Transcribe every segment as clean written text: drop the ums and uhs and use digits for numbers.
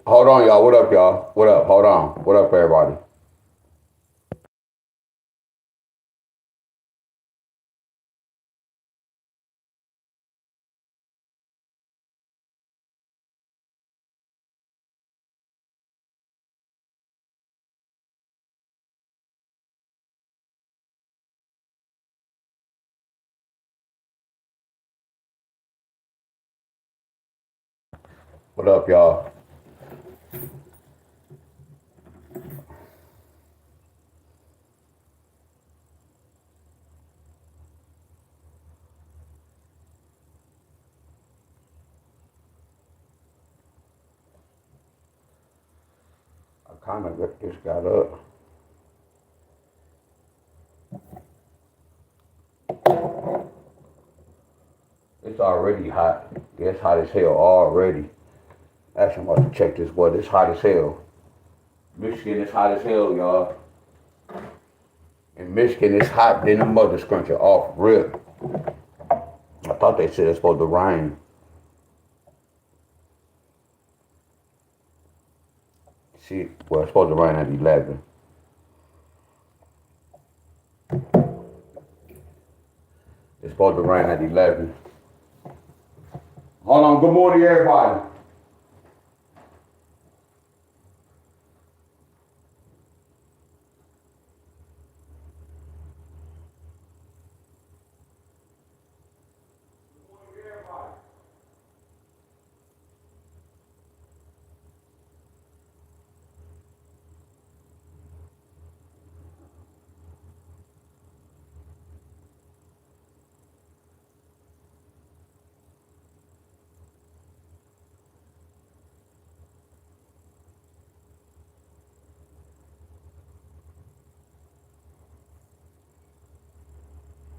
Hold on, y'all. What up, y'all? What up? Hold on. What up, everybody? What up, y'all? I kind of just got up. It's already hot. Yeah, it's hot as hell already. Actually, I'm about to check this weather. It's hot as hell. Michigan is hot as hell, y'all. In Michigan, it's hot. Then the mother scrunch it off rip. I thought they said it's supposed to rain. See, well, it's supposed to rain at 11. It's supposed to rain at 11. Hold on. Good morning, everybody.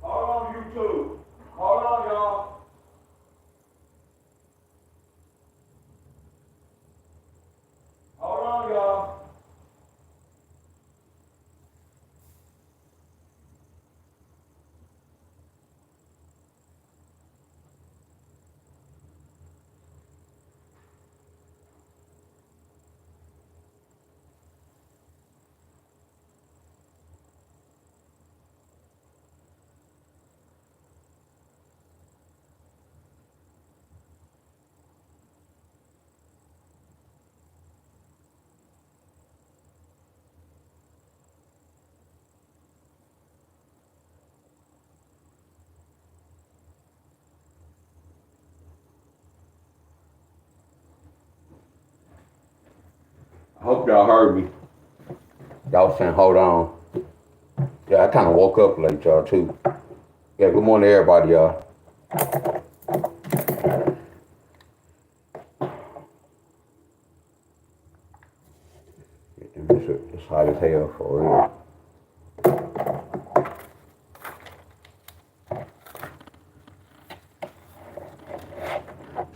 Hold on, YouTube. Hold on, y'all. Hold on, y'all. I hope y'all heard me. Y'all saying, hold on. Yeah, I kind of woke up late, y'all, too. Yeah, good morning, everybody, y'all. It's hot as hell for real.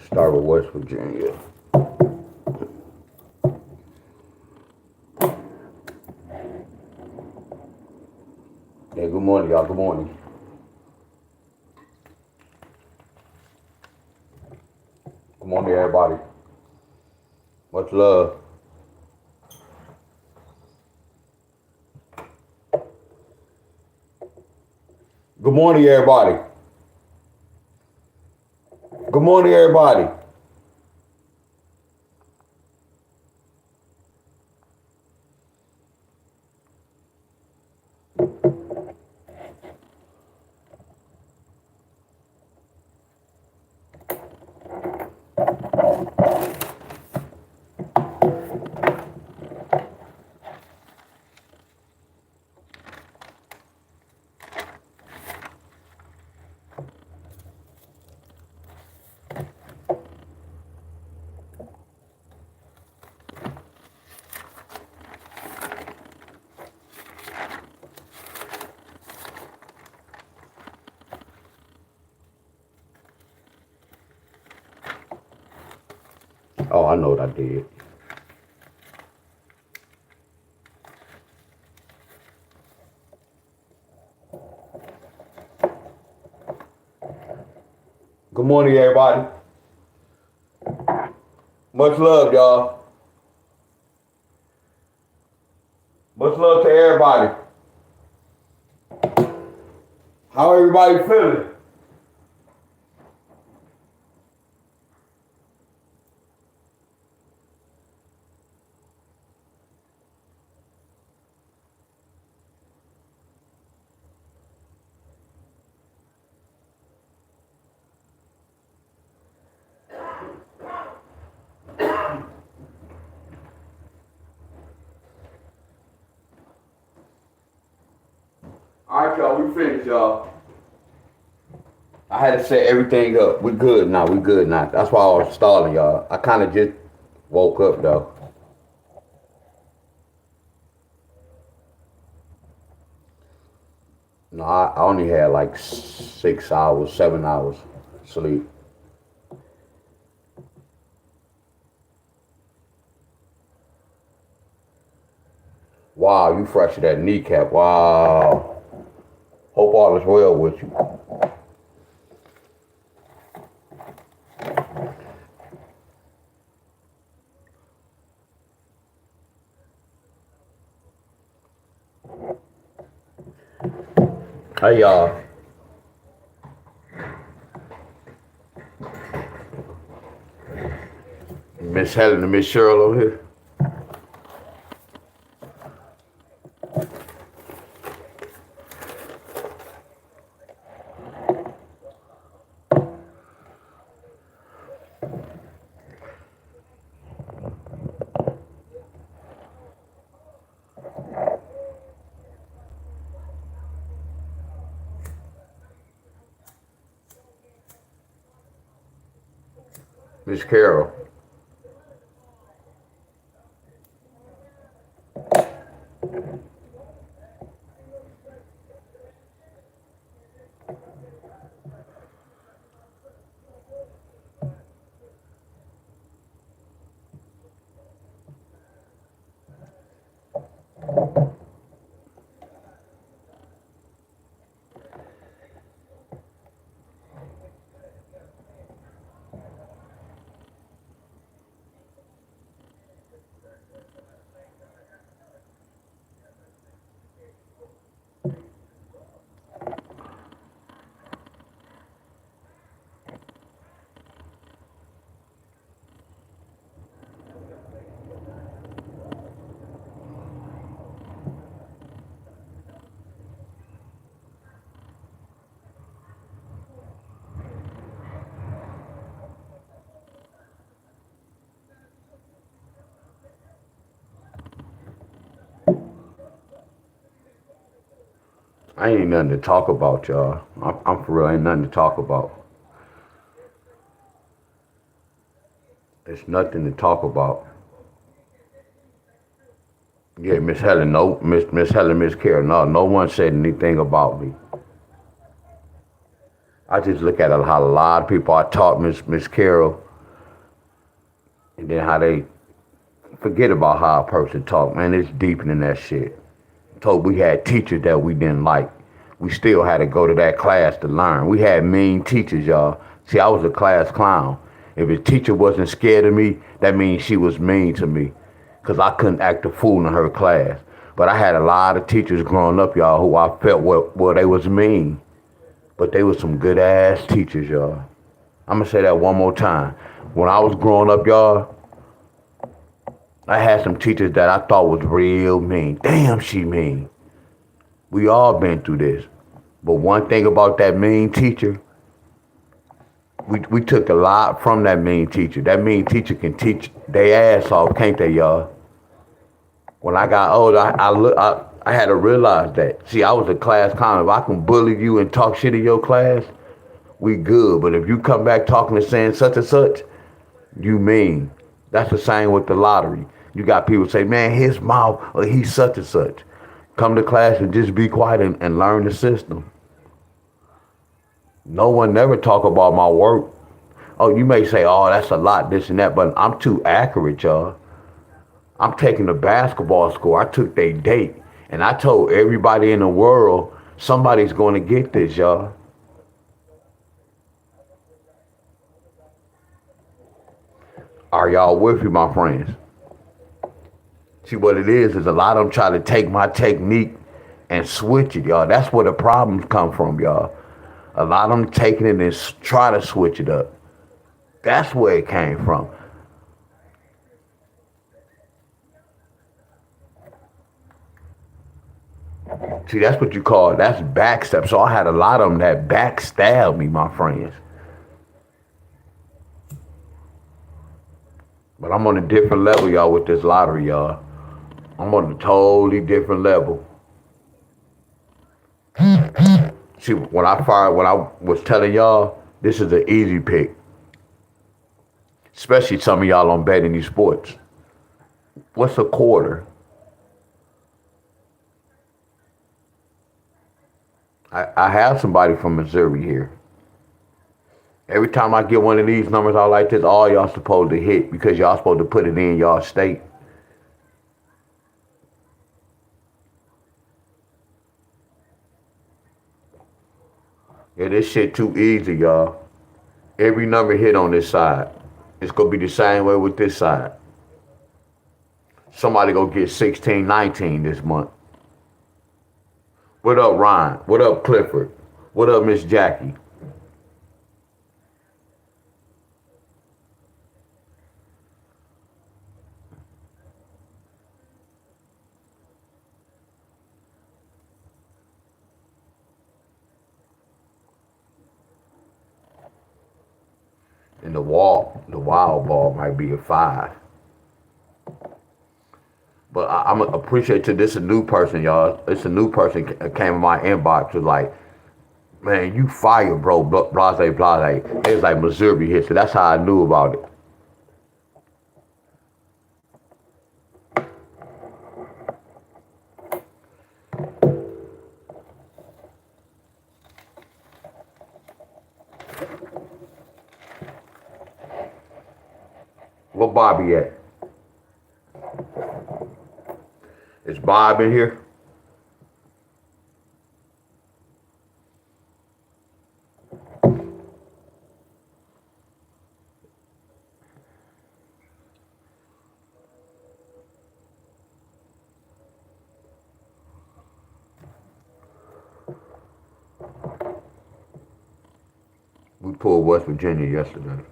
Start with West Virginia. Yeah, good morning, y'all. Good morning. Good morning, everybody. Much love. Good morning, everybody. Good morning, everybody. Oh, I know what I did. Good morning, everybody. Much love, y'all. Much love to everybody. How everybody feeling? All right, y'all. We finished, y'all. I had to set everything up. We good now. We good now. That's why I was stalling, y'all. I kind of just woke up, though. No, I only had like 6 hours, 7 hours sleep. Wow, you fractured that kneecap. Wow. Hope all is well with you. Hey, y'all. Miss Helen and Miss Cheryl over here. Miss Carol. I ain't nothing to talk about, y'all. I'm for real. Ain't nothing to talk about. It's nothing to talk about. Yeah, Miss Helen, no, Miss Helen, Miss Carol, no one said anything about me. I just look at how a lot of people I taught Miss Carol, and then how they forget about how a person talk. Man, it's deeper than that shit. Told we had teachers that we didn't like. We still had to go to that class to learn. We had mean teachers, y'all. See, I was a class clown. If a teacher wasn't scared of me, that means she was mean to me, because I couldn't act a fool in her class. But I had a lot of teachers growing up, y'all, who I felt well they was mean. But they was some good ass teachers, y'all. I'm gonna say that one more time. When I was growing up, y'all, I had some teachers that I thought was real mean. Damn, she mean. We all been through this. But one thing about that mean teacher, we took a lot from that mean teacher. That mean teacher can teach their ass off, can't they, y'all? When I got older, I had to realize that. See, I was a class clown. If I can bully you and talk shit in your class, we good. But if you come back talking and saying such and such, you mean. That's the same with the lottery. You got people say, man, his mouth or he's such and such. Come to class and just be quiet and learn the system. No one never talk about my work. Oh, you may say, oh, that's a lot, this and that, but I'm too accurate, y'all. I'm taking the basketball score. I took their date, and I told everybody in the world, somebody's going to get this, y'all. Are y'all with me, my friends? See, what it is a lot of them try to take my technique and switch it, y'all. That's where the problems come from, y'all. A lot of them taking it and try to switch it up. That's where it came from. See, that's what you call, that's backstab. So I had a lot of them that backstabbed me, my friends. But I'm on a different level, y'all, with this lottery, y'all. I'm on a totally different level. See, when I was telling y'all, this is an easy pick. Especially some of y'all on betting these sports. What's a quarter? I have somebody from Missouri here. Every time I get one of these numbers out like this, all y'all supposed to hit because y'all supposed to put it in y'all state. Yeah, this shit too easy, y'all. Every number hit on this side. It's gonna be the same way with this side. Somebody gonna get 16, 19 this month. What up, Ryan? What up, Clifford? What up, Miss Jackie? And the wild ball might be a 5. But I'm appreciate to this a new person, y'all. It's a new person came in my inbox was like, man, you fire, bro, blase, blase. It was like Missouri here, so that's how I knew about it. Where Bobby at? Is Bob in here? We pulled West Virginia yesterday.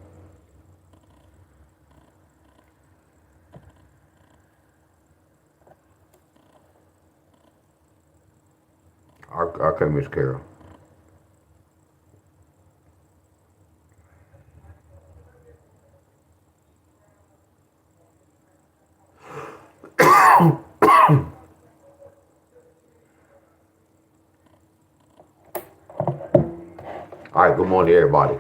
Okay, Miss Carol. All right, good morning, everybody.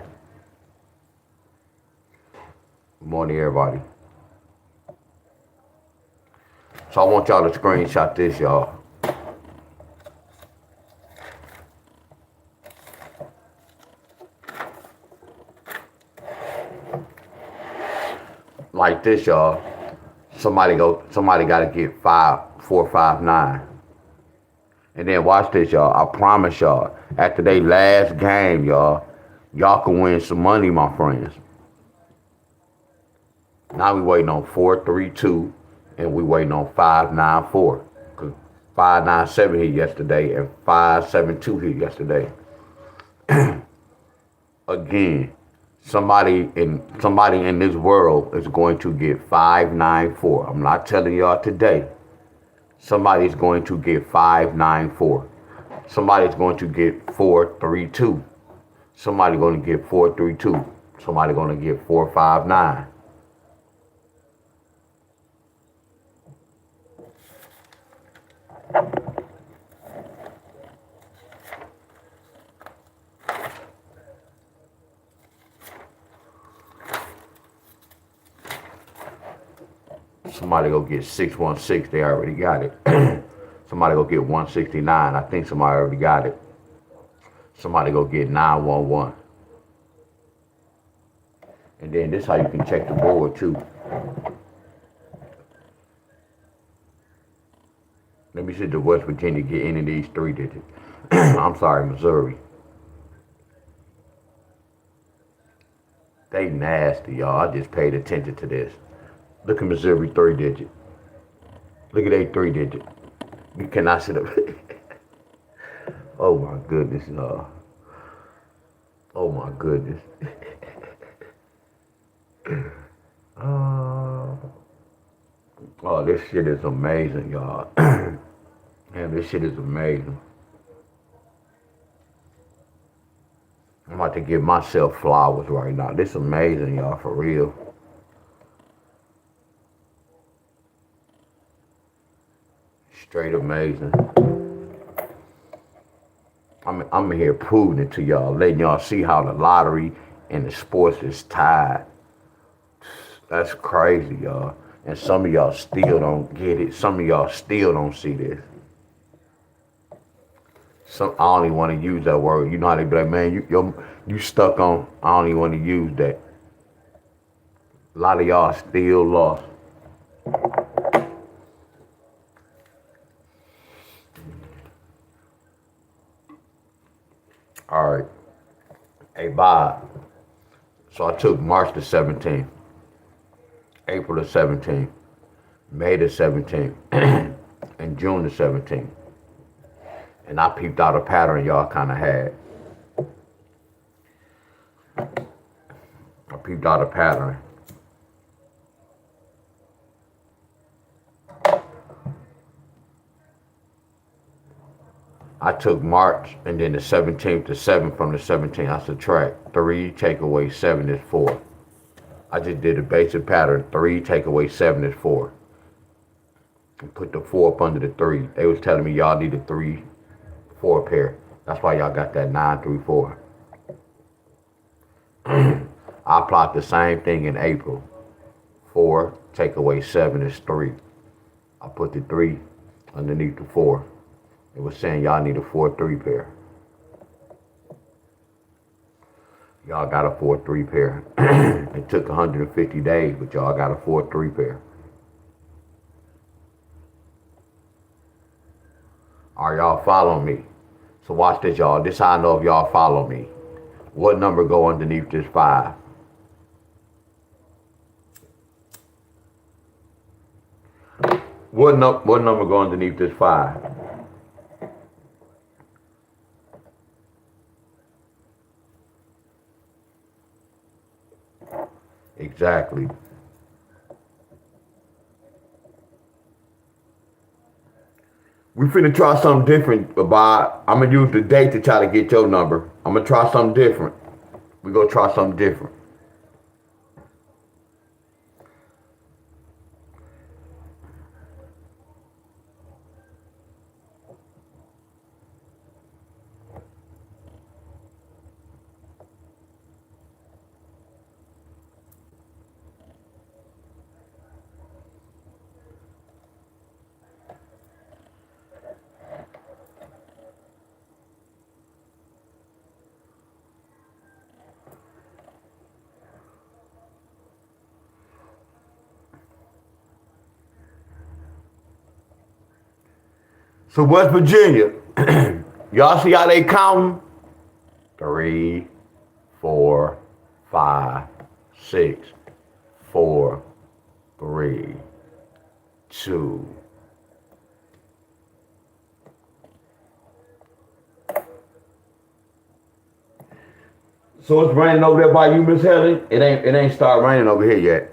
Good morning, everybody. So I want y'all to screenshot this, y'all. Like this, y'all. Somebody gotta get 459. And then watch this, y'all. I promise y'all, after they last game, y'all can win some money, my friends. Now we waiting on 432 and we waiting on 594. Cause 597 hit yesterday and 572 hit yesterday. Again, somebody in this world is going to get 594. I'm not telling y'all today. Somebody's going to get 594. Somebody's going to get 432. Somebody's going to get 432. Somebody's going to get 459. Somebody go get 616. They already got it. Somebody go get 169. I think somebody already got it. Somebody go get 911. And then this is how you can check the board too. Let me see if West Virginia get any of these 3 digits. I'm sorry, Missouri. They nasty, y'all. I just paid attention to this. Look at Missouri 3 digit. Look at that 3 digit. You cannot sit up. Oh my goodness, oh my goodness. uh, oh, this shit is amazing, y'all. Man, this shit is amazing. I'm about to give myself flowers right now. This is amazing, y'all, for real. Straight amazing. I'm here proving it to y'all, letting y'all see how the lottery and the sports is tied. That's crazy, y'all. And some of y'all still don't get it. Some of y'all still don't see this. I don't even want to use that word. You know how they be like, man, you stuck on. I don't even want to use that. A lot of y'all still lost. All right. Hey, Bob. So I took March the 17th, April the 17th, May the 17th, and June the 17th. And I peeped out a pattern y'all kind of had. I peeped out a pattern. I took March and then the 17th to 7 from the 17th. I subtract 3, take away 7 is 4. I just did a basic pattern. 3, take away 7 is 4. And put the 4 up under the 3. They was telling me y'all needed 3, 4 pair. That's why y'all got that 9, 3, 4. I applied the same thing in April. 4, take away 7 is 3. I put the 3 underneath the 4. It was saying y'all need a 4-3 pair. Y'all got a 4-3 pair. It took 150 days, but y'all got a 4-3 pair. Are y'all following me? So watch this, y'all. This how I know if y'all follow me. What number go underneath this 5? What number go underneath this 5? Exactly. We finna try something different, Bob. I'm gonna use the date to try to get your number. I'm gonna try something different. We gonna try something different. So West Virginia, y'all see how they counting? 3, 4, 5, 6, 4, 3, 2. So it's raining over there by you, Miss Helen? It ain't start raining over here yet.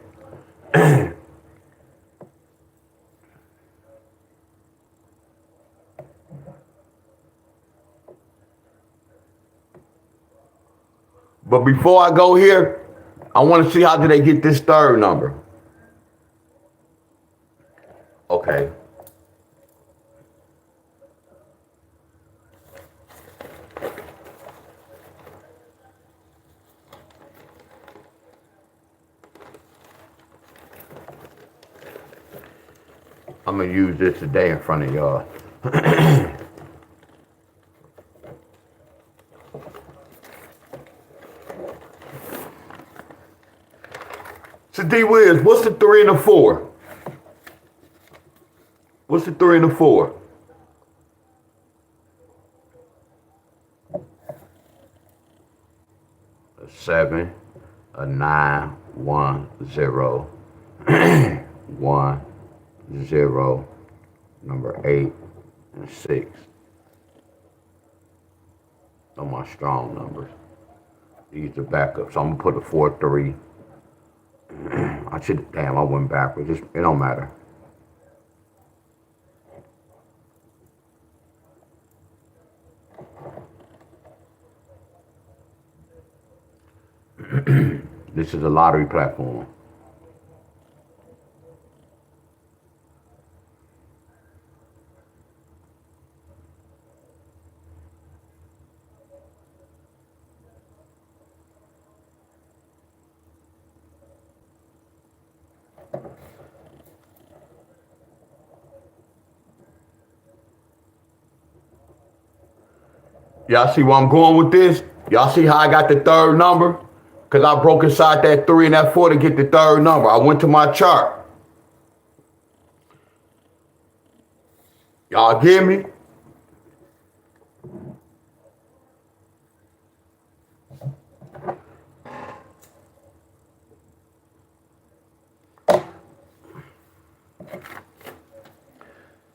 But before I go here, I want to see how did they get this third number. Okay. I'm going to use this today in front of y'all. So D Wiz, what's the 3 and the 4? What's the 3 and the 4? A 7, a 9, 1, 0, 1, 0, number 8, and 6. Those are my strong numbers. These are backups. So I'm gonna put a 4, 3. I went backwards. It don't matter. This is a lottery platform. Y'all see where I'm going with this? Y'all see how I got the third number? Because I broke inside that 3 and that 4 to get the third number. I went to my chart. Y'all get me?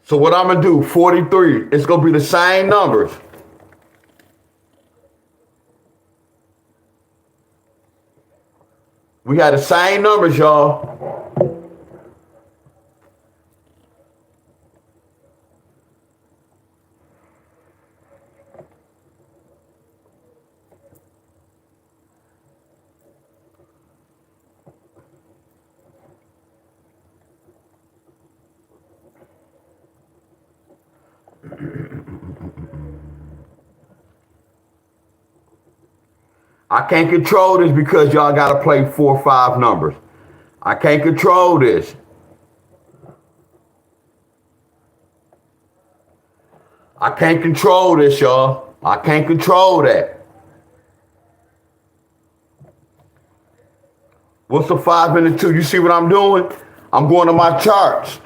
So what I'm going to do, 43, it's going to be the same numbers. We had the same numbers, y'all. I can't control this because y'all got to play 4 or 5 numbers. I can't control this. I can't control this, y'all. I can't control that. What's the 5 and the 2? You see what I'm doing? I'm going to my charts.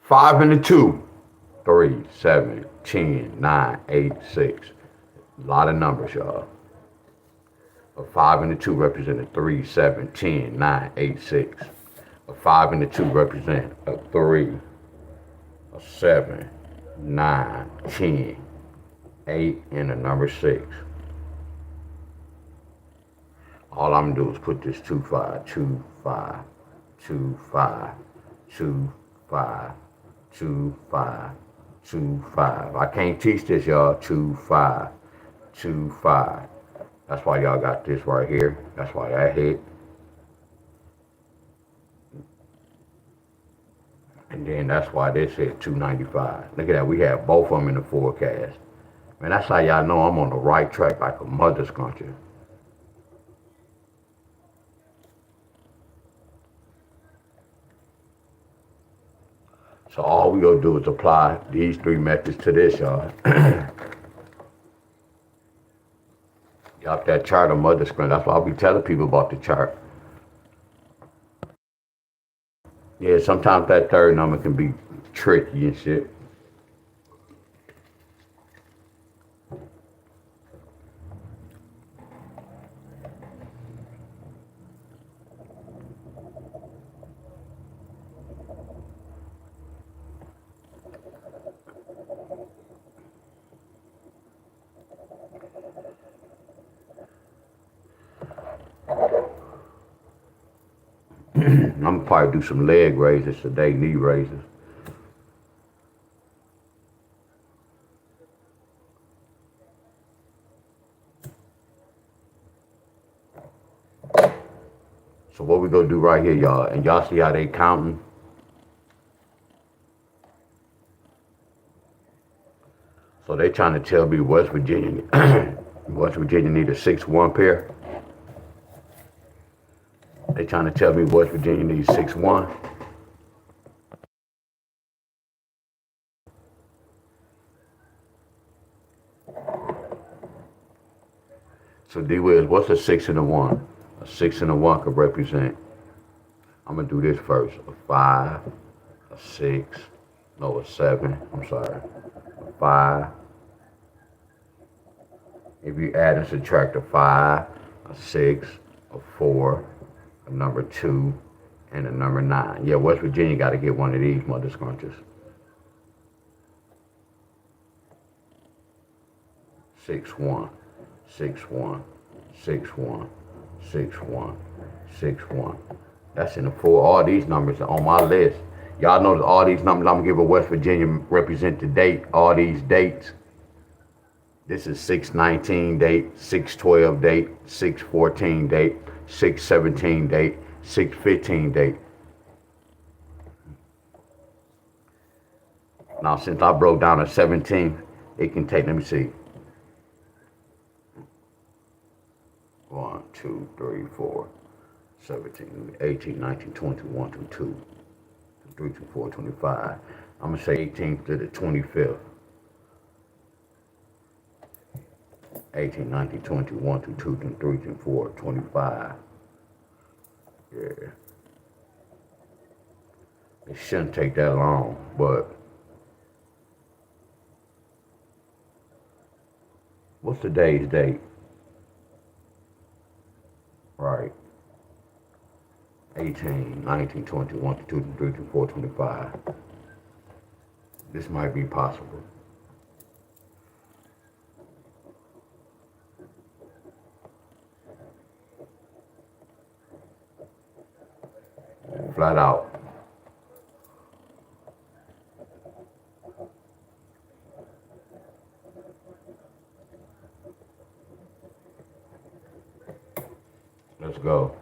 Five and the 2. 3, 7, 10, 9, 8, 6. A lot of numbers, y'all. A 5 and the 2 represent a 3, 7, 10, 9, 8, 6. A 5 and the 2 represent a 3, a 7, 9, 10, 8, and a number 6. All I'm gonna do is put this 2, 5, 2, 5, 2, 5, 2, 5, 2, 5, 2, 5. I can't teach this, y'all. 2, 5, 2, 5. That's why y'all got this right here. That's why that hit. And then that's why this hit 295. Look at that. We have both of them in the forecast. Man, that's how y'all know I'm on the right track like a mother scruncher. So all we gonna do is apply these 3 methods to this, y'all. Y'all that chart of mother scruncher. That's why I'll be telling people about the chart. Yeah, sometimes that third number can be tricky and shit. I'm gonna probably do some leg raises today, knee raises. So what we gonna do right here, y'all, and y'all see how they counting? So they trying to tell me West Virginia, West Virginia need a 6-1 pair. They trying to tell me West Virginia needs 6-1. So D Wiz, what's a 6 and a 1? A 6 and a 1 could represent. I'm gonna do this first. A 5, a 6, no, a 7. I'm sorry. A 5. If you add and subtract a 5, a 6, a 4, a number 2, and a number 9. Yeah, West Virginia got to get one of these mother scrunches. 6-1, 6-1, 6-1, 6-1, 6-1. That's in the full. All these numbers are on my list. Y'all know that all these numbers I'm gonna give a West Virginia represent the date. All these dates. This is 6-19 date, 6-12 date, 6-14 date, 6-17 date, 6-15 date. Now, since I broke down a 17, it can take, let me see. 1, 2, 3, 4, 17, 18, 19, 20, 1, 2, 2, 3, 2, 4, 25. I'm gonna say 18th to the 25th. 18, 19, 20, 1, 2, 2, 3, 4, 25. Yeah. It shouldn't take that long, but what's today's date? Right. 18, 19, 20, 1, 2, 3, 4, 25. This might be possible. Flat out. Let's go.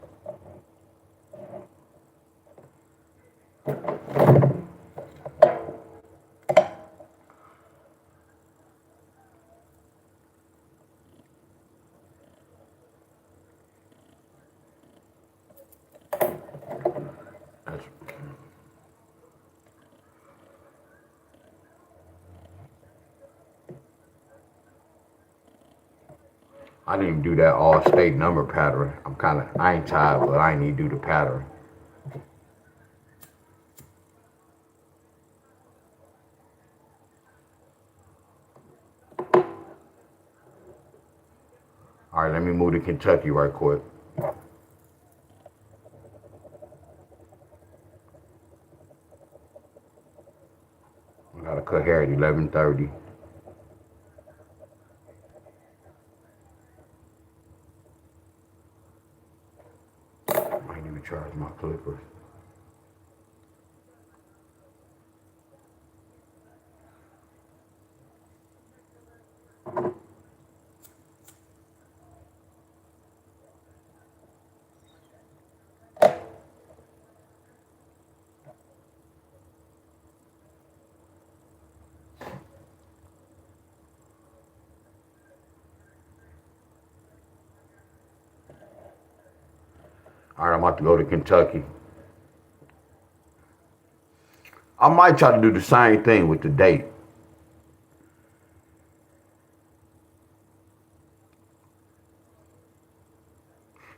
I didn't even do that all state number pattern. I ain't tired, but I ain't need to do the pattern. All right, let me move to Kentucky right quick. I gotta cut hair at 11:30. I ain't even charge my clippers. All right, I'm about to go to Kentucky. I might try to do the same thing with the date.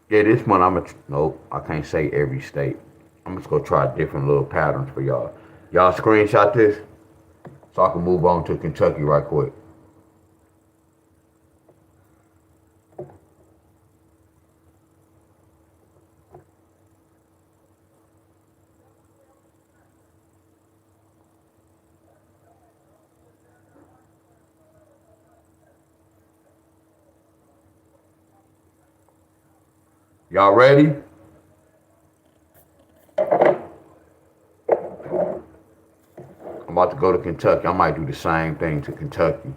Yeah, this one nope, I can't say every state. I'm just gonna try different little patterns for y'all. Y'all screenshot this so I can move on to Kentucky right quick. Y'all ready? I'm about to go to Kentucky. I might do the same thing to Kentucky.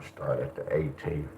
Start at the 18th.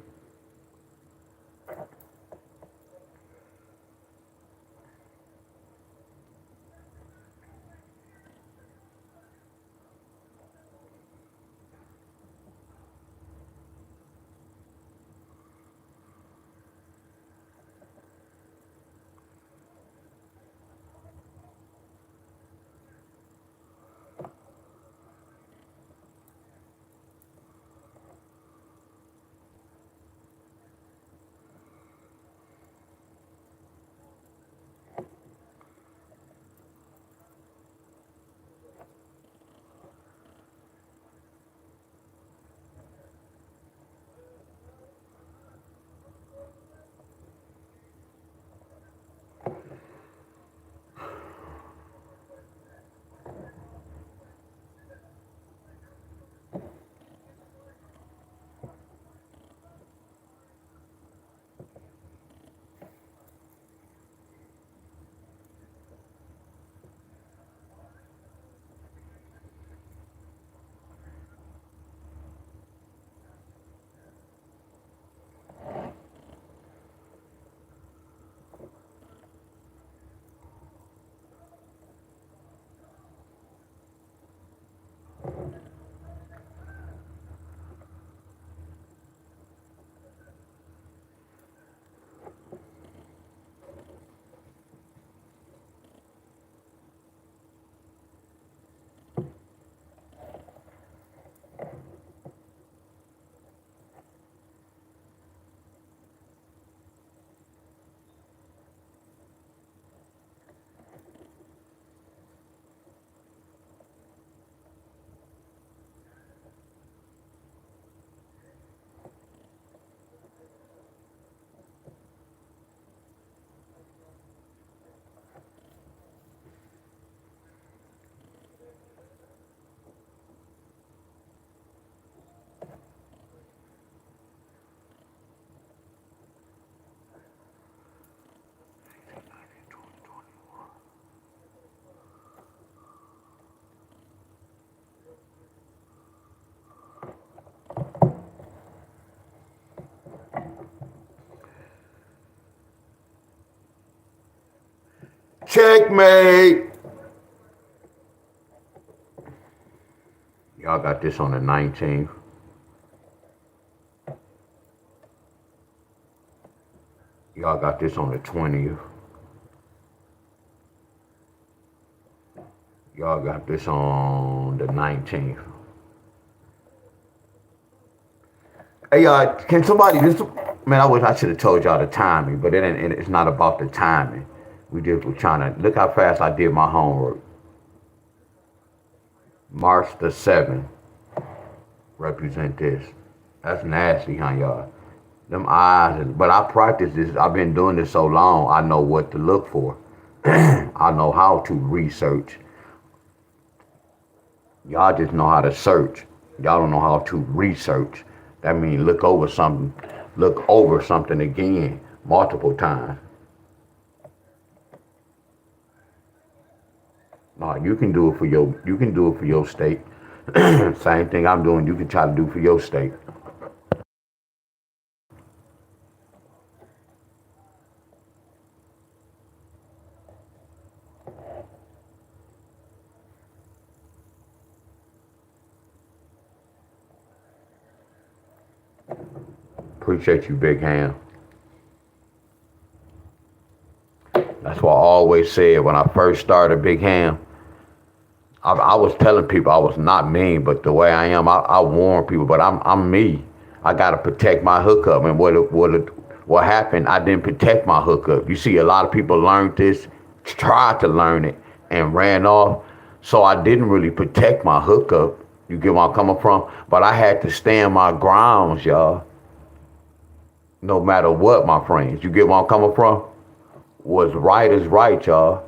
Checkmate. Y'all got this on the 19th. Y'all got this on the 20th. Y'all got this on the 19th. Hey, can somebody, man, I wish I should have told y'all the timing, but it's not about the timing. We just were trying to, look how fast I did my homework. March the 7th. Represent this. That's nasty, huh, y'all? Them eyes, but I practice this. I've been doing this so long, I know what to look for. I know how to research. Y'all just know how to search. Y'all don't know how to research. That means look over something again, multiple times. No, you can do it for your state. Same thing I'm doing, you can try to do for your state. Appreciate you, Big Ham. That's what I always said when I first started Big Ham. I was telling people I was not mean, but the way I am, I warn people. But I'm me. I gotta protect my hookup. And what happened? I didn't protect my hookup. You see, a lot of people learned this, tried to learn it, and ran off. So I didn't really protect my hookup. You get where I'm coming from? But I had to stand my grounds, y'all. No matter what, my friends. You get where I'm coming from? What's right is right, y'all.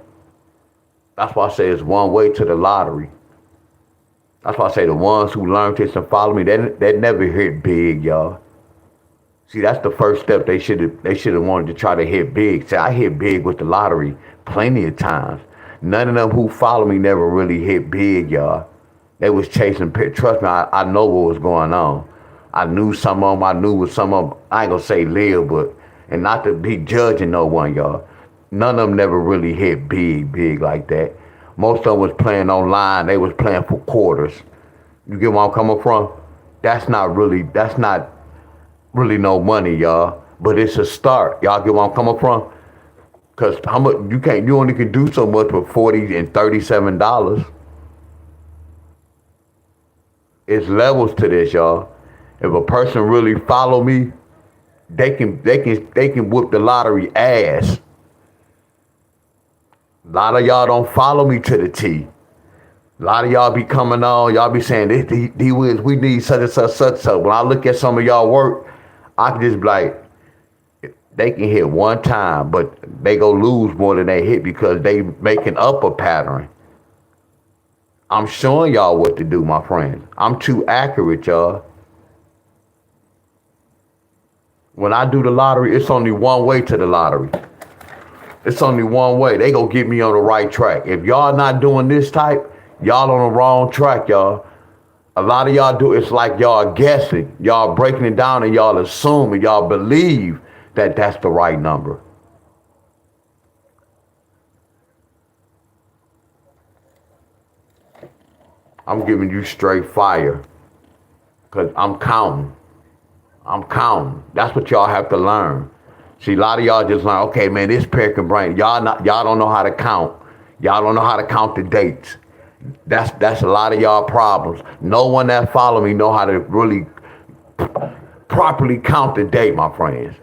That's why I say it's one way to the lottery. That's why I say the ones who learned this and follow me, they never hit big, y'all. See, that's the first step. They should have wanted to try to hit big. See, I hit big with the lottery plenty of times. None of them who follow me never really hit big, y'all. They was chasing. Trust me, I know what was going on. I knew some of them. I knew with some of them. I ain't gonna say live, but and not to be judging no one, y'all. None of them never really hit big like that. Most of them was playing online. They was playing for quarters. You get where I'm coming from? That's not really no money, y'all. But it's a start. Y'all get where I'm coming from? Cause how much you only can do so much for $40 and $37. It's levels to this, y'all. If a person really follow me, they can whoop the lottery ass. A lot of y'all don't follow me to the T. A lot of y'all be coming on, y'all be saying, we need such and such. When I look at some of y'all work, I can just be like, they can hit one time, but they go lose more than they hit because they making up a pattern. I'm showing y'all what to do, my friends. I'm too accurate, y'all. When I do the lottery, it's only one way to the lottery. It's only one way. They gonna get me on the right track. If y'all not doing this type, y'all on the wrong track, y'all. A lot of y'all do, it's like y'all guessing. Y'all breaking it down and y'all assuming, y'all believe that that's the right number. I'm giving you straight fire because I'm counting. That's what y'all have to learn. See, a lot of y'all just learn, okay, man, this pair can bring. Y'all don't know how to count. Y'all don't know how to count the dates. That's a lot of y'all problems. No one that follow me know how to really properly count the date, my friends.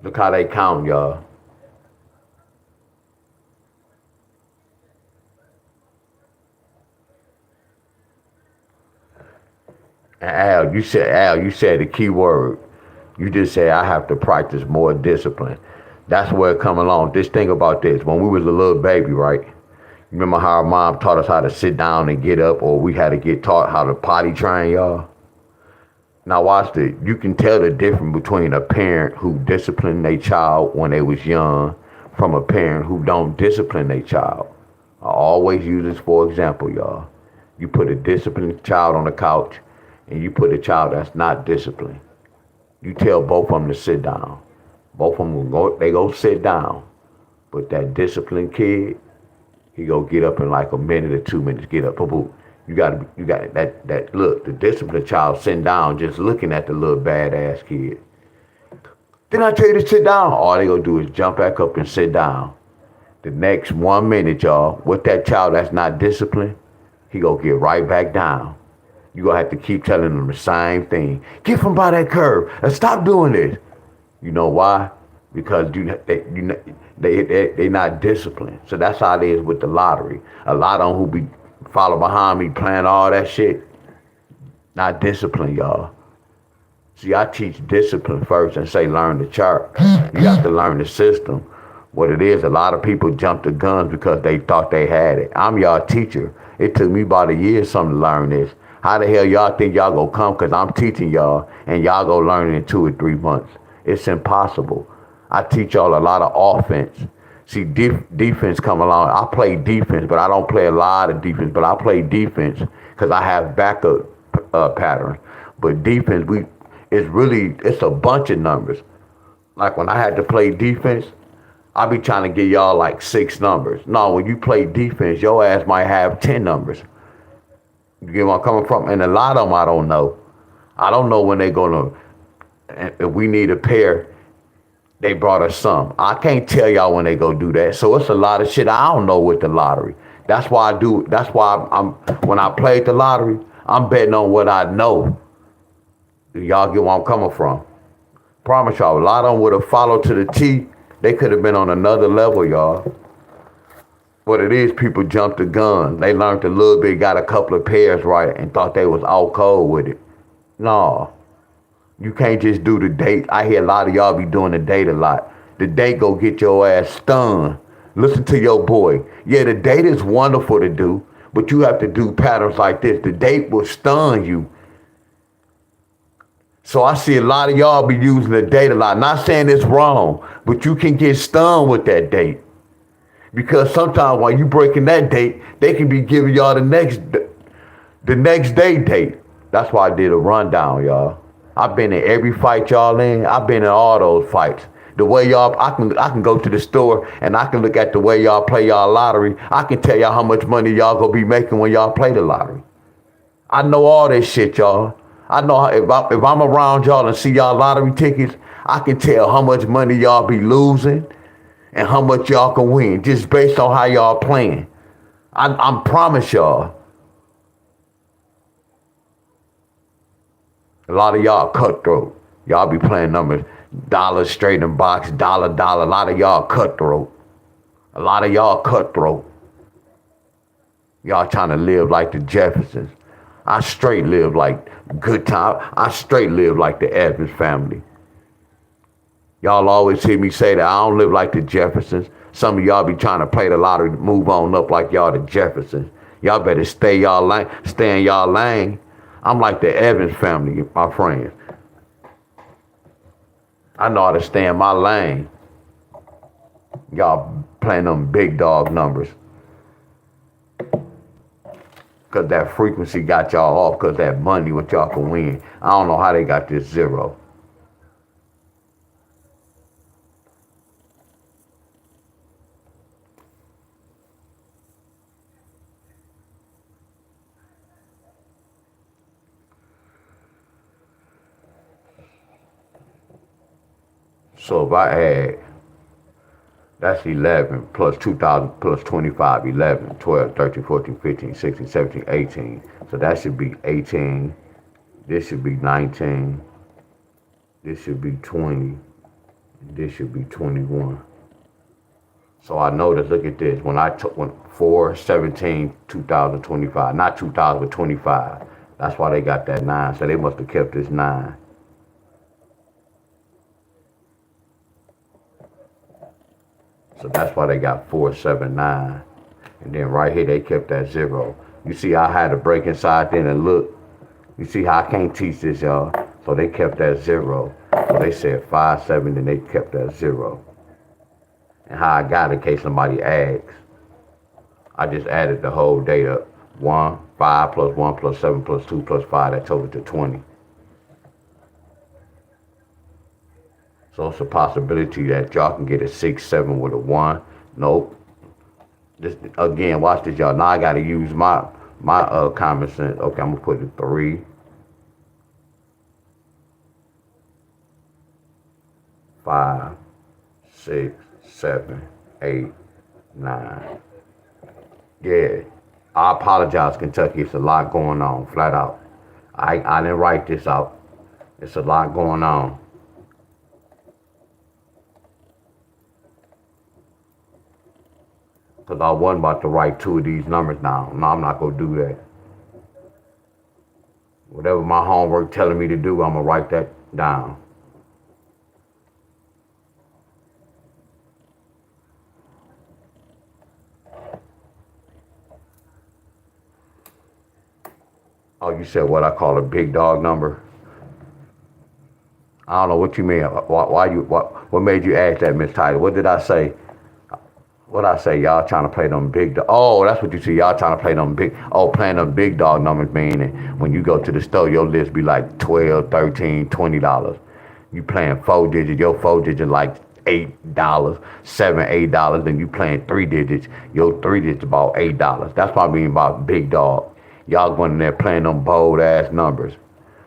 Look how they count, y'all. And Al, you said the key word. You just said I have to practice more discipline. That's where it come along. Just think about this. When we was a little baby, right? Remember how our mom taught us how to sit down and get up, or we had to get taught how to potty train, y'all? Now watch this. You can tell the difference between a parent who disciplined their child when they was young from a parent who don't discipline their child. I always use this for example, y'all. You put a disciplined child on the couch and you put a child that's not disciplined. You tell both of them to sit down. Both of them they go sit down. But that disciplined kid, he go get up in like a minute or 2 minutes, get up, boom. You got that look, the disciplined child sitting down just looking at the little badass kid. Then I tell you to sit down. All they gonna do is jump back up and sit down. The next 1 minute, y'all, with that child that's not disciplined, he gonna get right back down. You gonna have to keep telling them the same thing. Get from by that curve and stop doing this. You know why? Because they not disciplined. So that's how it is with the lottery. A lot of them who be follow behind me playing all that shit, not disciplined, y'all. See, I teach discipline first and say learn the chart. You have to learn the system. What it is, a lot of people jump the guns because they thought they had it. I'm y'all teacher. It took me about a year or something to learn this. How the hell y'all think y'all gonna come? Because I'm teaching y'all and y'all go learn it in 2 or 3 months. It's impossible. I teach y'all a lot of offense. See, defense come along. I play defense, but I don't play a lot of defense. But I play defense because I have backup patterns. But defense, it's a bunch of numbers. Like when I had to play defense, I be trying to get y'all like 6 numbers. No, when you play defense, your ass might have 10 numbers. You get where I'm coming from? And a lot of them I don't know. I don't know when they're gonna, if we need a pair, they brought us some. I can't tell y'all when they go do that. So it's a lot of shit I don't know with the lottery. That's why when I played the lottery, I'm betting on what I know. Y'all get where I'm coming from. Promise y'all, a lot of them would have followed to the T. They could have been on another level, y'all. What it is, people jumped the gun. They learned a little bit, got a couple of pairs right, and thought they was out cold with it. No. You can't just do the date. I hear a lot of y'all be doing the date a lot. The date go get your ass stunned. Listen to your boy. Yeah, the date is wonderful to do, but you have to do patterns like this. The date will stun you. So I see a lot of y'all be using the date a lot. Not saying it's wrong, but you can get stung with that date. Because sometimes while you breaking that date, they can be giving y'all the next day date. That's why I did a rundown, y'all. I've been in every fight y'all in. I've been in all those fights. The way y'all, I can go to the store and I can look at the way y'all play y'all lottery. I can tell y'all how much money y'all gonna be making when y'all play the lottery. I know all this shit, y'all. I know if I'm around y'all and see y'all lottery tickets, I can tell how much money y'all be losing and how much y'all can win just based on how y'all playing. I promise y'all. A lot of y'all cutthroat. Y'all be playing numbers, dollar straight in box, dollar. A lot of y'all cutthroat. A lot of y'all cutthroat. Y'all trying to live like the Jeffersons. I straight live like good time. I straight live like the Evans family. Y'all always hear me say that I don't live like the Jeffersons. Some of y'all be trying to play the lottery to move on up like y'all the Jeffersons. Y'all better stay in y'all lane. I'm like the Evans family, my friends. I know how to stay in my lane. Y'all playing them big dog numbers. Because that frequency got y'all off because that money what y'all can win. I don't know how they got this zero. So if I add, that's 11 plus 2,000 plus 25, 11, 12, 13, 14, 15, 16, 17, 18. So that should be 18. This should be 19. This should be 20. This should be 21. So I noticed, look at this. When I took 4/17, 2025, not 2000, but 25. That's why they got that 9. So they must have kept this 9. So that's why they got 479. And then right here, they kept that 0. You see, I had to break inside then and look. You see how I can't teach this, y'all. So they kept that 0. So they said 5, 7, and they kept that 0. And how I got it, in case somebody asks, I just added the whole data. 1, 5 plus 1 plus 7 plus 2 plus 5, that totaled to 20. So it's a possibility that y'all can get a 6, 7 with a 1. Nope. This, again, watch this, y'all. Now I got to use my common sense. Okay, I'm going to put it 3. 5, 6, 7, 8, 9. Yeah. I apologize, Kentucky. It's a lot going on, flat out. I didn't write this out. It's a lot going on. Because I wasn't about to write 2 of these numbers down. No, I'm not going to do that. Whatever my homework telling me to do, I'm going to write that down. Oh, you said what I call a big dog number? I don't know what you mean. What made you ask that, Miss Tyler? What did I say? What I say? Y'all trying to play them big dog. Oh, that's what you see. Y'all trying to play them big. Oh, playing them big dog numbers meaning when you go to the store, your list be like $12, $13, $20. You playing 4 digits. Your 4 digits like $8, $7, $8. Then you playing 3 digits. Your 3 digits about $8. That's what I mean about big dog. Y'all going in there playing them bold ass numbers.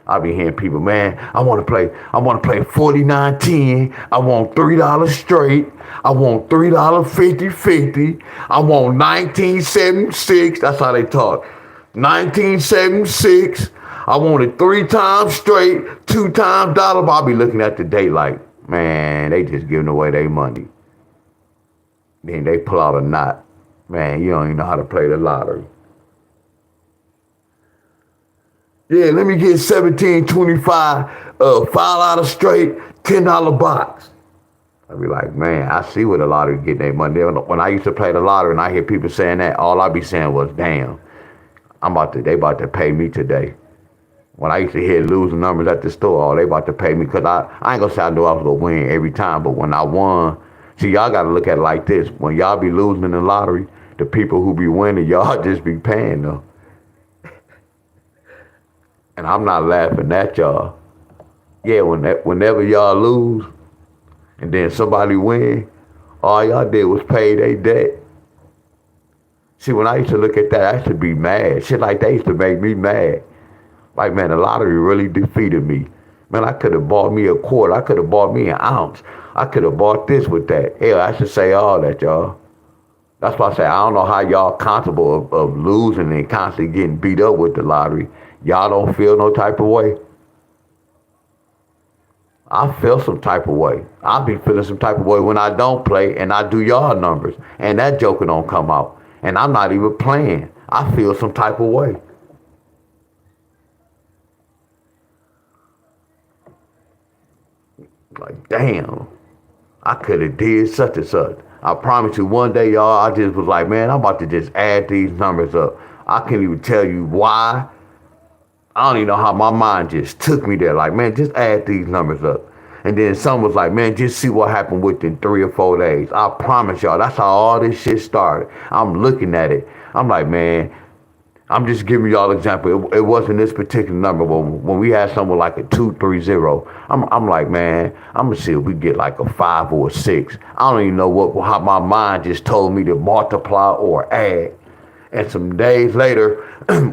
I be hearing people, man, I want to play 49-10. I want $3 straight. I want $3 50-50. I want 1976. That's how they talk. 1976. I want it 3 times straight, 2 times dollar. But I be looking at the date like, man, they just giving away their money. Then they pull out a knot. Man, you don't even know how to play the lottery. Yeah, let me get 1725, $5 straight, $10 box. I be like, man, I see where the lottery getting their money. When I used to play the lottery and I hear people saying that, all I be saying was, damn, they about to pay me today. When I used to hear losing numbers at the store, oh, they about to pay me, because I ain't gonna say I knew I was gonna win every time, but when I won, see, y'all gotta look at it like this. When y'all be losing in the lottery, the people who be winning, y'all just be paying them. And I'm not laughing at y'all. Yeah, whenever y'all lose and then somebody win, all y'all did was pay their debt. See, when I used to look at that, I used to be mad. Shit like that used to make me mad. Like, man, the lottery really defeated me. Man, I could have bought me a quart. I could have bought me an ounce. I could have bought this with that. Hell, I should say all that, y'all. That's why I say I don't know how y'all comfortable of losing and constantly getting beat up with the lottery. Y'all don't feel no type of way. I feel some type of way. I be feeling some type of way when I don't play and I do y'all numbers and that joker don't come out. And I'm not even playing. I feel some type of way. Like, damn, I could have did such and such. I promise you, one day, y'all, I just was like, man, I'm about to just add these numbers up. I can't even tell you why. I don't even know how my mind just took me there. Like, man, just add these numbers up. And then someone was like, man, just see what happened within 3 or 4 days. I promise y'all, that's how all this shit started. I'm looking at it. I'm like, man, I'm just giving y'all an example. It wasn't this particular number, but when we had something like a 230, I'm like, man, I'm gonna see if we get like a 5 or a 6. I don't even know how my mind just told me to multiply or add. And some days later,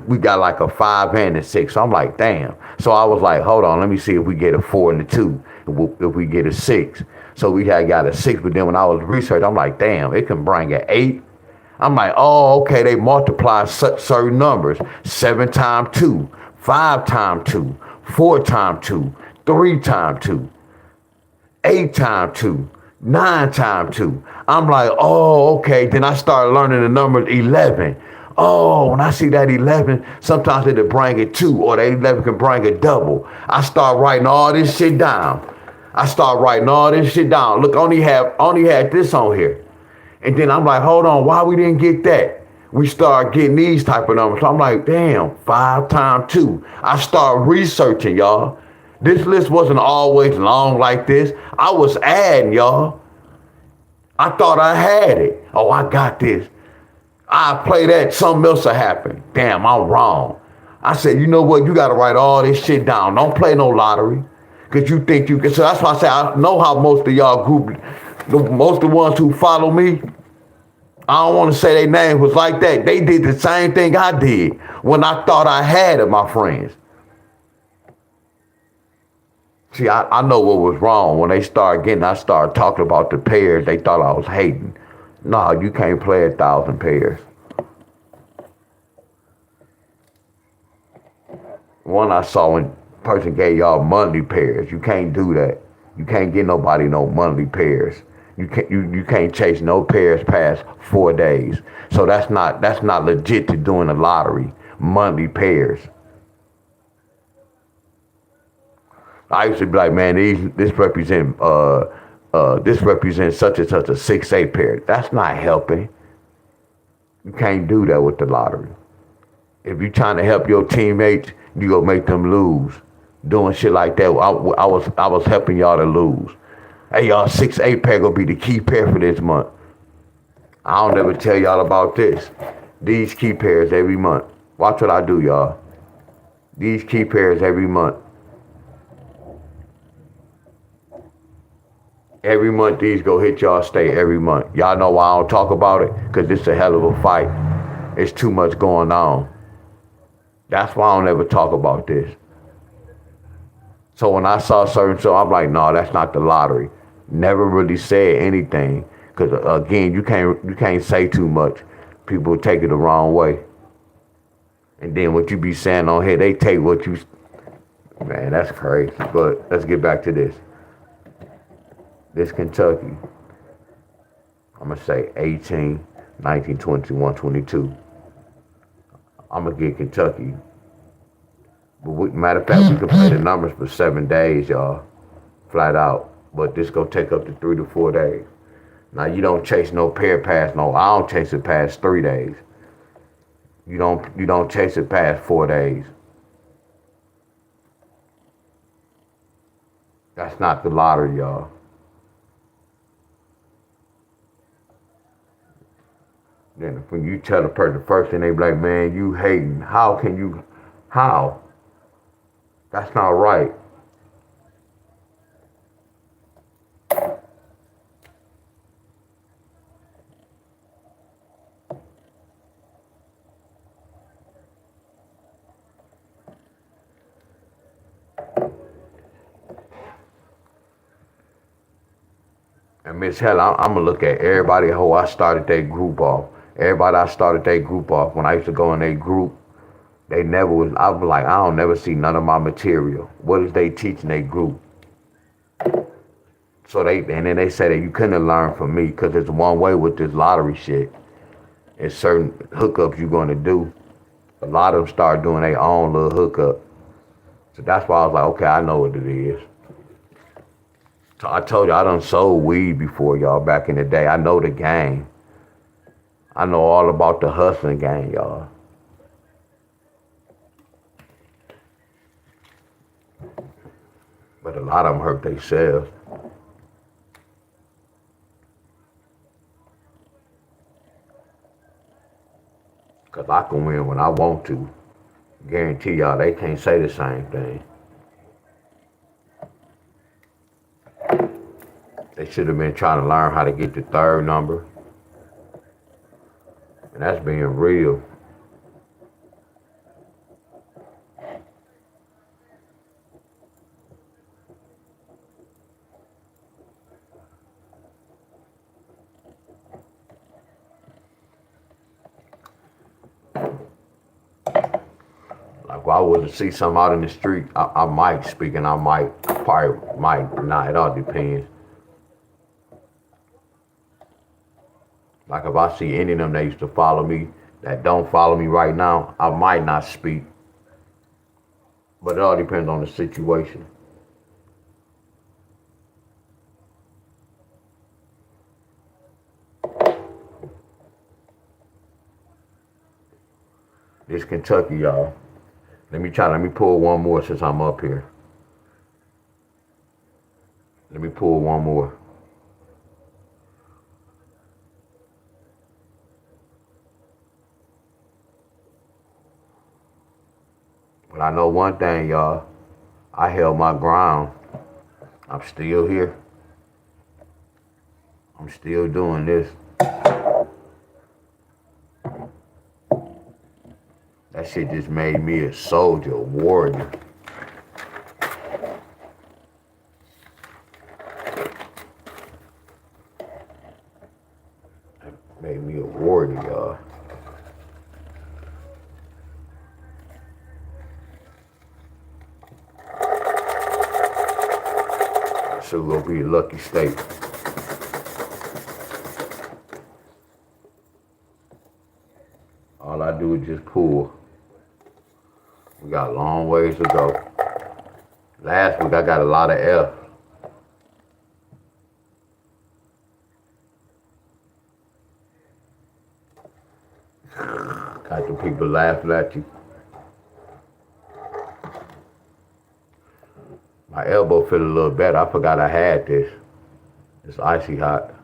we got like a 5 and a 6. So I'm like, damn. So I was like, hold on, let me see if we get a 4 and a 2, if we get a 6. So we had got a 6, but then when I was researching, I'm like, damn, it can bring an 8. I'm like, oh, okay, they multiply certain numbers. 7 times 2, 5 times 2, 4 times 2, 3 times 2, 8 times 2, 9 times 2. I'm like, oh, okay. Then I started learning the number 11. Oh, when I see that 11, sometimes it'll bring a 2, or that 11 can bring a double. I start writing all this shit down. Look, only had this on here. And then I'm like, hold on, why we didn't get that? We start getting these type of numbers. So I'm like, damn, 5 times 2. I start researching, y'all. This list wasn't always long like this. I was adding, y'all. I thought I had it. Oh, I got this. I play that, something else will happen. Damn, I'm wrong. I said, you know what? You got to write all this shit down. Don't play no lottery. Because you think you can. So that's why I say I know how most of y'all group, most of the ones who follow me, I don't want to say their name was like that. They did the same thing I did when I thought I had it, my friends. See, I know what was wrong. When I started talking about the pairs, they thought I was hating. No, you can't play 1,000 pairs. One I saw when a person gave y'all monthly pairs. You can't do that. You can't get nobody no monthly pairs. You can't chase no pairs past 4 days. So that's not legit to doing a lottery. Monthly pairs. I used to be like, man, this represents such and such a 6-8 pair. That's not helping. You can't do that with the lottery. If you're trying to help your teammates, you gonna make them lose. Doing shit like that, I was helping y'all to lose. Hey, y'all, 6-8 pair gonna be the key pair for this month. I don't ever tell y'all about this. These key pairs every month. Watch what I do, y'all. These key pairs every month. Every month these go hit y'all stay every month. Y'all know why I don't talk about it? Because it's a hell of a fight. It's too much going on. That's why I don't ever talk about this. So when I saw certain show, I'm like, no, that's not the lottery. Never really said anything. Because again, you can't say too much. People take it the wrong way. And then what you be saying on here, they take what you... Man, that's crazy. But let's get back to this. This Kentucky, I'm going to say 18, 19, 21, 22. I'm going to get Kentucky. But matter of fact, we can play the numbers for 7 days, y'all. Flat out. But this going to take up to 3 to 4 days. Now, you don't chase no pair past, no, I don't chase it past 3 days. You don't chase it past 4 days. That's not the lottery, y'all. Then when you tell a person first thing, they be like, man, you hating. How can you, how? That's not right. And Miss Helen, I'm gonna look at everybody who I started their group off. Everybody I started their group off, when I used to go in their group, they never was, I was like, I don't never see none of my material. What is they teaching their group? So and then they say that you couldn't learn from me because it's one way with this lottery shit. It's certain hookups you're gonna do. A lot of them start doing their own little hookup. So that's why I was like, okay, I know what it is. So I told you I done sold weed before, y'all, back in the day. I know the game. I know all about the hustling game, y'all. But a lot of them hurt themselves. Because I can win when I want to. Guarantee y'all they can't say the same thing. They should have been trying to learn how to get the third number. And that's being real. Like, if I was to see something out in the street, I might speak and I probably might not. It all depends. Like, if I see any of them that used to follow me that don't follow me right now, I might not speak. But it all depends on the situation. This Kentucky, y'all. Let me pull one more since I'm up here. Let me pull one more. But I know one thing, y'all. I held my ground. I'm still here. I'm still doing this. That shit just made me a soldier, a warrior. That made me a warrior, y'all. So we're gonna be a lucky state. All I do is just pull. We got a long ways to go. Last week I got a lot of F. Got the people laughing at you. My elbow feel a little better. I forgot I had this. It's icy hot.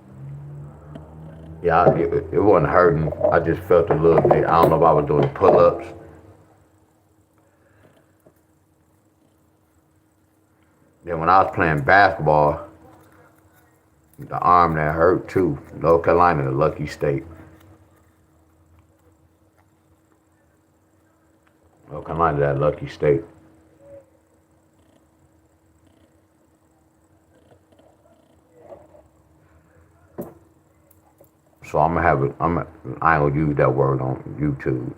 Yeah, it wasn't hurting. I just felt a little bit. I don't know if I was doing pull-ups. Then when I was playing basketball, the arm that hurt too. North Carolina, a lucky state. North Carolina, that lucky state. So I ain't gonna use that word on YouTube.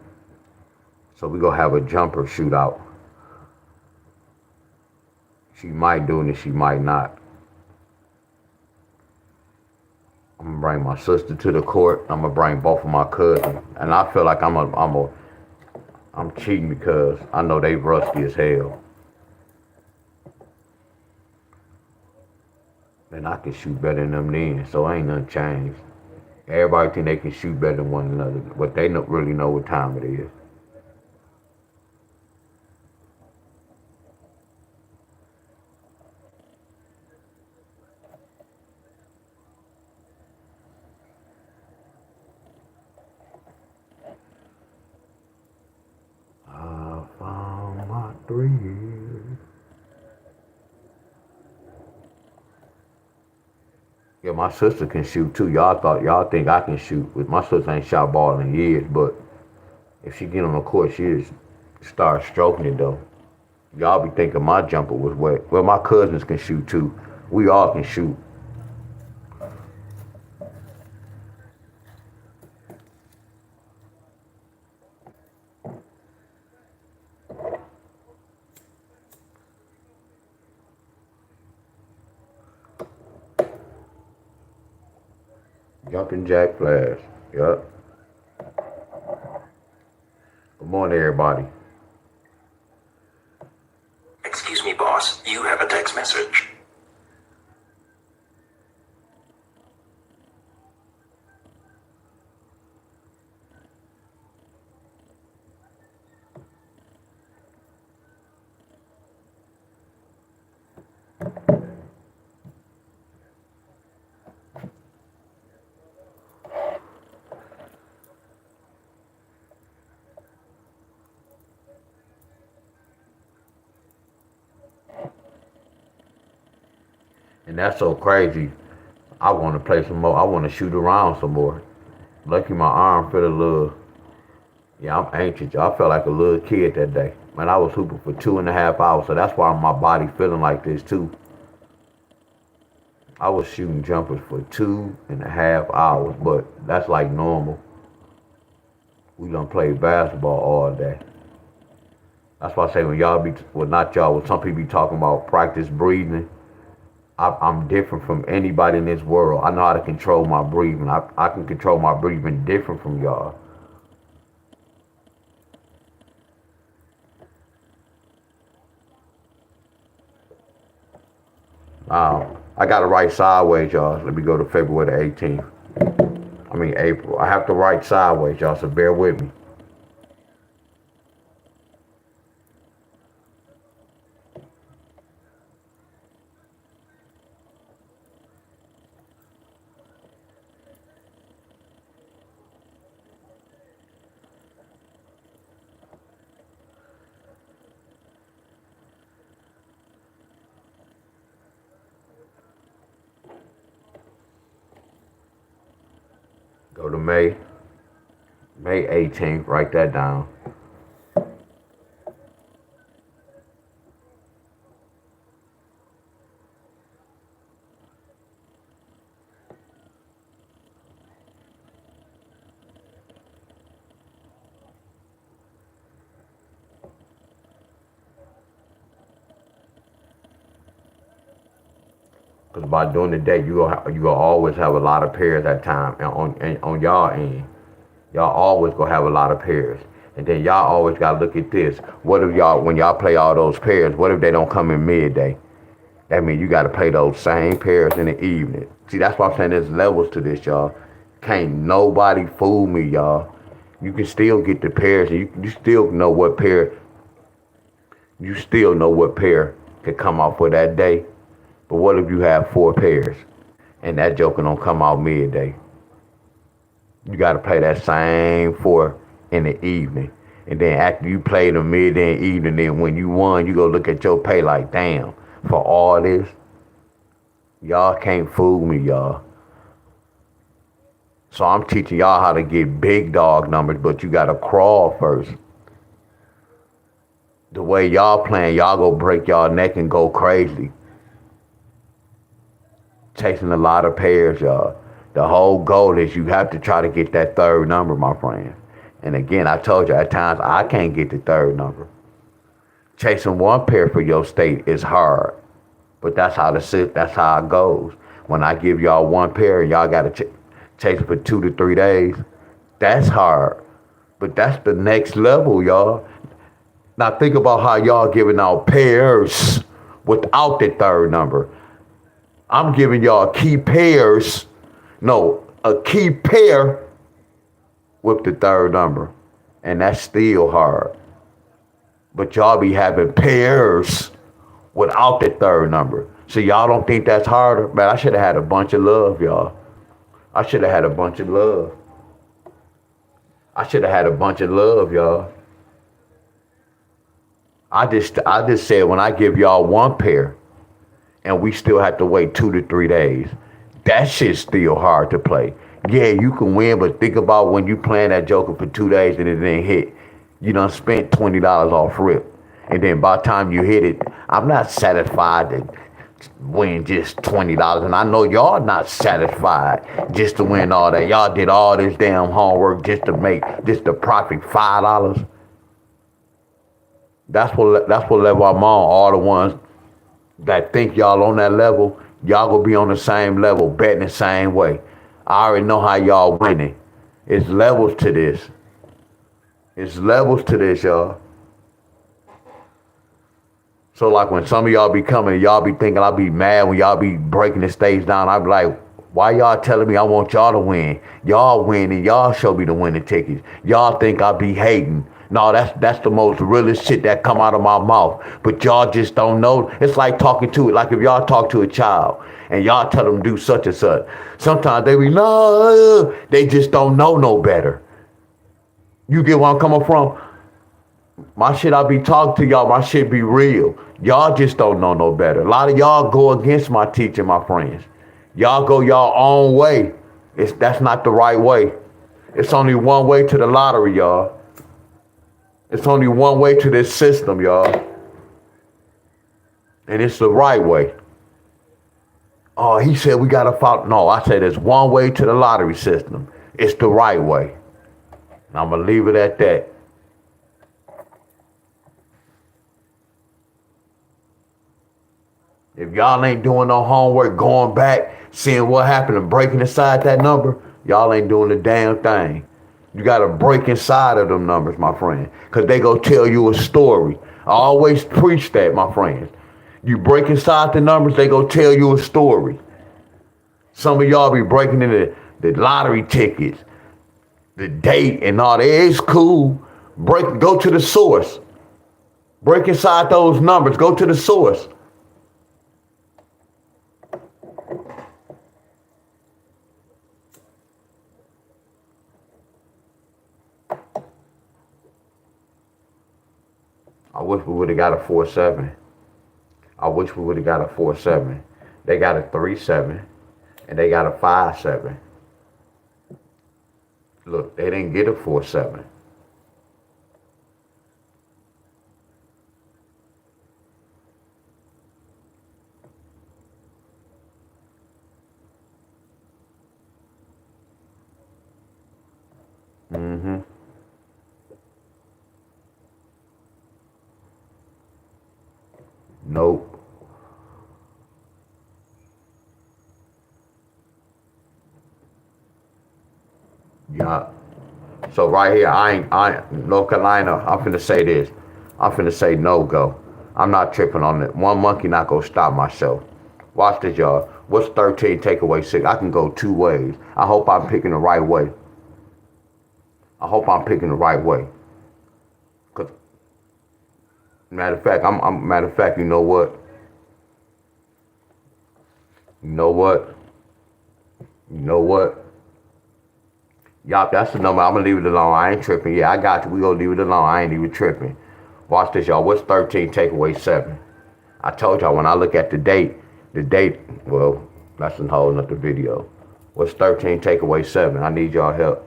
So we gonna have a jumper shootout. She might do it and she might not. I'm gonna bring my sister to the court. I'm gonna bring both of my cousins. And I feel like I'm cheating because I know they rusty as hell. And I can shoot better than them then, so ain't nothing changed. Everybody think they can shoot better than one another, but they don't really know what time it is. 3 years. Yeah, my sister can shoot too. Y'all think I can shoot, but my sister ain't shot ball in years. But if she get on the court, she just start stroking it though. Y'all be thinking my jumper was wet. Well, my cousins can shoot too. We all can shoot. Jumping jack flash. Yup. Good morning, everybody. Excuse me, boss. You have a text message. And that's so crazy. I want to play some more. I want to shoot around some more. Lucky my arm feel a little. Yeah, I'm anxious. I felt like a little kid that day. Man, I was hooping for 2.5 hours, so that's why my body feeling like this too. I was shooting jumpers for 2.5 hours, but that's like normal. We done play basketball all day. That's why I say when y'all be, well not y'all, when some people be talking about practice breathing, I'm different from anybody in this world. I know how to control my breathing. I can control my breathing different from y'all. I got to write sideways, y'all. Let me go to February the 18th. I mean April. I have to write sideways, y'all, so bear with me. Go to May 18th, write that down. Because by doing the day, you gonna always have a lot of pairs at time, and on y'all end, y'all always gonna have a lot of pairs. And then y'all always gotta look at this. What if y'all, when y'all play all those pairs, what if they don't come in midday? That means you gotta play those same pairs in the evening. See, that's why I'm saying there's levels to this, y'all. Can't nobody fool me, y'all. You can still get the pairs, and you still know what pair. You still know what pair could come out for that day. But what if you have 4 pairs and that joker don't come out midday? You got to play that same 4 in the evening. And then after you play the midday and evening, then when you won, you go look at your pay like, damn, for all this, y'all can't fool me, y'all. So I'm teaching y'all how to get big dog numbers, but you got to crawl first. The way y'all playing, y'all go break y'all neck and go crazy. Chasing a lot of pairs, y'all. The whole goal is you have to try to get that third number, my friend. And again, I told you at times I can't get the third number. Chasing one pair for your state is hard, but that's how it goes. When I give y'all one pair and y'all got to chase it for 2 to 3 days, that's hard. But that's the next level, y'all. Now think about how y'all giving out pairs without the third number. I'm giving y'all key pairs. No, a key pair with the third number. And that's still hard. But y'all be having pairs without the third number. So y'all don't think that's harder? Man, I should have had a bunch of love, y'all. I should have had a bunch of love. I should have had a bunch of love, y'all. I just said when I give y'all one pair and we still have to wait 2 to 3 days, that shit's still hard to play. Yeah, you can win, but think about when you playing that joker for 2 days and it didn't hit. You done spent $20 off rip. And then by the time you hit it, I'm not satisfied to win just $20. And I know y'all not satisfied just to win all that. Y'all did all this damn homework just to profit $5. That's what level I'm on. All the ones that think y'all on that level, y'all gonna be on the same level, betting the same way. I already know how y'all winning. It's levels to this. It's levels to this, y'all. So like when some of y'all be coming, y'all be thinking I'll be mad when y'all be breaking the stage down. I be like, why y'all telling me I want y'all to win? Y'all win and y'all show me the winning tickets. Y'all think I be hating. No, that's the most realest shit that come out of my mouth. But y'all just don't know. It's like talking to it. Like if y'all talk to a child and y'all tell them do such and such. Sometimes they be, no, they just don't know no better. You get where I'm coming from? My shit, I be talking to y'all, my shit be real. Y'all just don't know no better. A lot of y'all go against my teaching, my friends. Y'all go y'all own way. That's not the right way. It's only one way to the lottery, y'all. It's only one way to this system, y'all. And it's the right way. Oh, he said we gotta follow. No, I said there's one way to the lottery system. It's the right way. And I'm gonna leave it at that. If y'all ain't doing no homework, going back, seeing what happened and breaking inside that number, y'all ain't doing the damn thing. You gotta break inside of them numbers, my friend, because they go tell you a story. I always preach that, my friends. You break inside the numbers, they go tell you a story. Some of y'all be breaking into the lottery tickets, the date and all that. It's cool. Go to the source. Break inside those numbers, go to the source. I wish we would have got a 4-7. I wish we would have got a 4-7. They got a 3-7, and they got a 5-7. Look, they didn't get a 4-7. Mm-hmm. Nope. Yeah. So right here, North Carolina, I'm finna say this. I'm finna say no go. I'm not tripping on it. One monkey not gonna stop my show. Watch this, y'all. What's 13 take away 6? I can go two ways. I hope I'm picking the right way. I hope I'm picking the right way. Cause matter of fact, you know what? You know what? You know what? Y'all, that's the number. I'm gonna leave it alone. I ain't tripping. Yeah, I got you. We gonna leave it alone. I ain't even tripping. Watch this, y'all. What's 13 take away 7? I told y'all when I look at the date, well, that's a whole nother video. What's 13 take away 7? I need y'all help.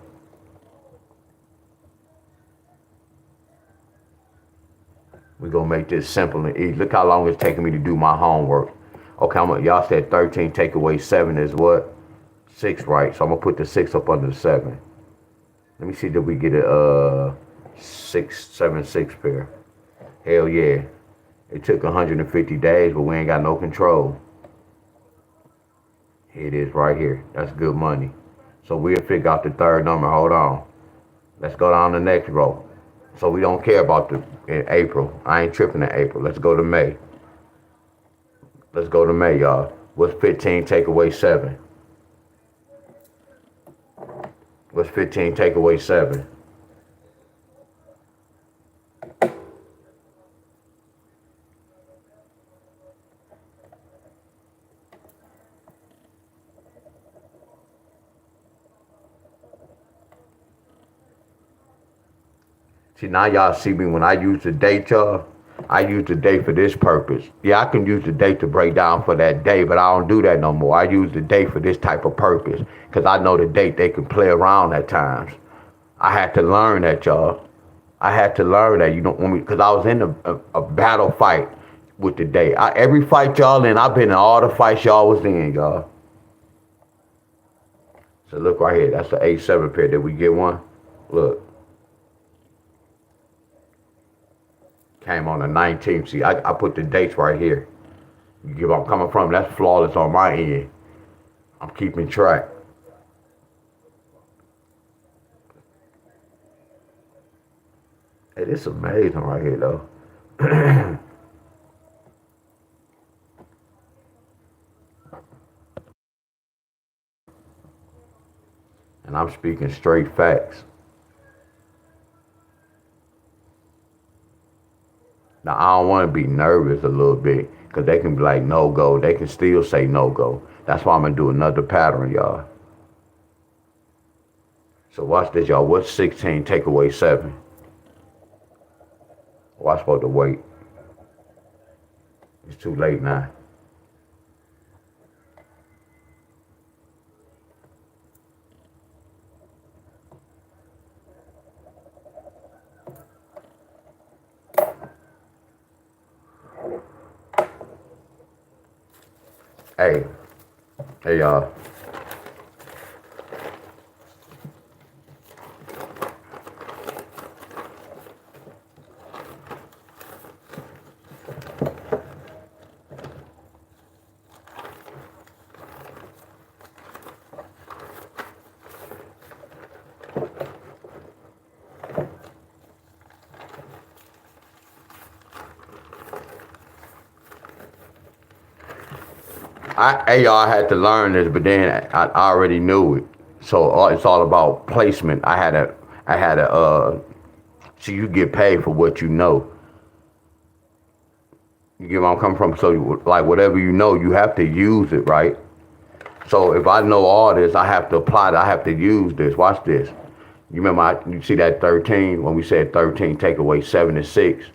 We're gonna make this simple and easy. Look how long it's taking me to do my homework. Okay, y'all said 13 take away 7 is what? 6, right? So I'm gonna put the 6 up under the 7. Let me see, did we get a 6 pair? Hell yeah. It took 150 days, but we ain't got no control. Here it is right here. That's good money. So we'll figure out the third number. Hold on. Let's go down the next row. So we don't care about in April. I ain't tripping in April. Let's go to May. Let's go to May, y'all. What's 15 take away 7? What's 15 take away 7? See, now y'all see me when I use the date, y'all. I use the day for this purpose. Yeah, I can use the day to break down for that day, but I don't do that no more. I use the day for this type of purpose because I know the date they can play around at times. I had to learn that, y'all. I had to learn that. You don't want me because I was in a battle fight with the day. Every fight y'all in, I've been in all the fights y'all was in, y'all. So look right here. That's the A7 pair. Did we get one? Look. Came on the 19th. See, I put the dates right here. You get where I'm coming from? That's flawless on my end. I'm keeping track. Hey, this is amazing right here, though. And I'm speaking straight facts. Now, I don't want to be nervous a little bit because they can be like, no go. They can still say no go. That's why I'm going to do another pattern, y'all. So watch this, y'all. What's 16 take away 7? Oh, I'm supposed to wait. It's too late now. Hey, y'all. I had to learn this, but then I already knew it. So it's all about placement. I had a, so you get paid for what you know. You get where I'm coming from? So like whatever you know, you have to use it, right? So if I know all this, I have to apply it. I have to use this. Watch this. You remember, you see that 13, when we said 13, take away 7 and 6.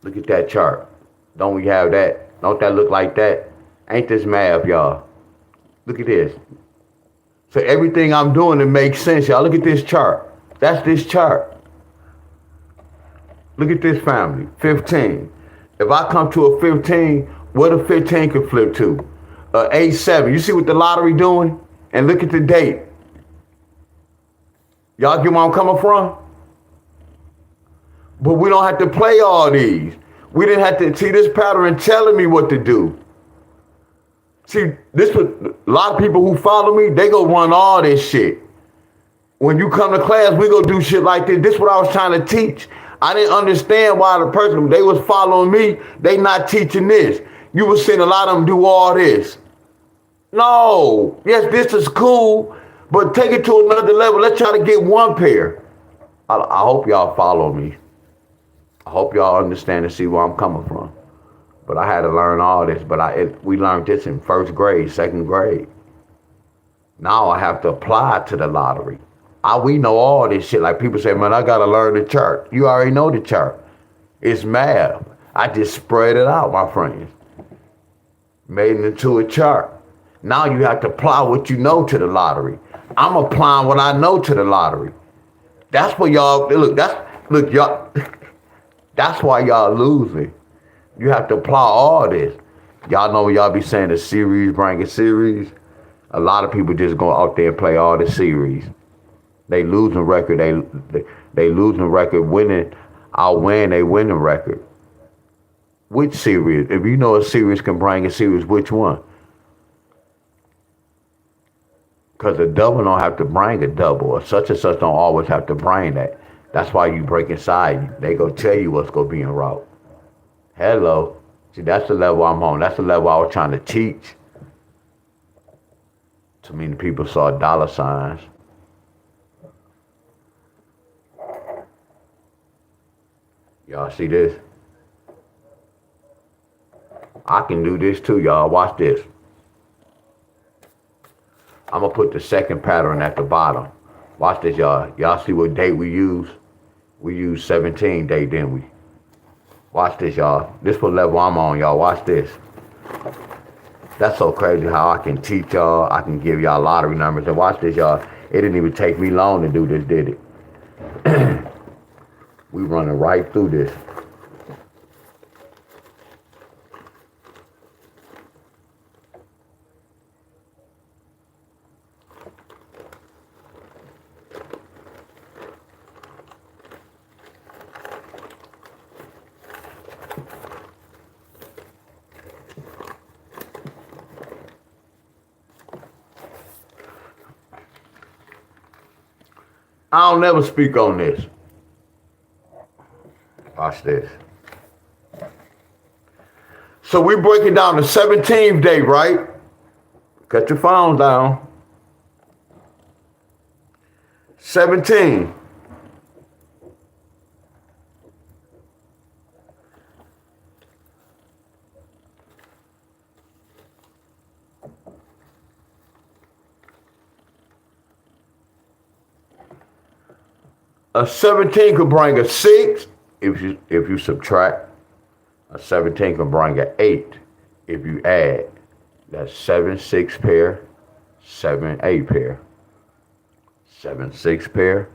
Look at that chart. Don't we have that? Don't that look like that? Ain't this math, y'all? Look at this. So everything I'm doing, it makes sense, y'all. Look at this chart. That's this chart. Look at this family, 15. If I come to a 15, what a 15 could flip to? A7. You see what the lottery doing? And look at the date. Y'all get where I'm coming from? But we don't have to play all these. We didn't have to see this pattern telling me what to do. See, this was a lot of people who follow me, they go run all this shit. When you come to class, we go do shit like this. This is what I was trying to teach. I didn't understand why the person, they was following me, they not teaching this. You was seeing a lot of them do all this. No, yes, this is cool, but take it to another level. Let's try to get one pair. I hope y'all follow me. I hope y'all understand and see where I'm coming from. But I had to learn all this, but we learned this in first grade, second grade. Now I have to apply it to the lottery. We know all this shit. Like people say, man, I gotta learn the chart. You already know the chart. It's math. I just spread it out, my friends. Made it into a chart. Now you have to apply what you know to the lottery. I'm applying what I know to the lottery. That's what y'all, look, y'all, that's why y'all losing. You have to apply all this. Y'all know y'all be saying the series, bring a series. A lot of people just go out there and play all the series. They losing record. They losing record. Winning, I'll win. They winning record. Which series? If you know a series can bring a series, which one? Because a double don't have to bring a double, or such and such don't always have to bring that. That's why you break inside. They go tell you what's gonna be en route. Hello. See, that's the level I'm on. That's the level I was trying to teach. Too many people saw dollar signs. Y'all see this? I can do this too, y'all. Watch this. I'm gonna put the second pattern at the bottom. Watch this, y'all. Y'all see what date we use? We used 17 date, didn't we? Watch this, y'all. This what level I'm on, y'all. Watch this. That's so crazy how I can teach y'all. I can give y'all lottery numbers. And watch this, y'all. It didn't even take me long to do this, did it? We running right through this. I don't never speak on this. Watch this. So we breaking down the 17th day, right? Cut your phones down. 17. A 17 could bring a 6 if you subtract. A 17 can bring an 8 if you add. That's 7 6 pair, 7 8 pair. 7 6 pair,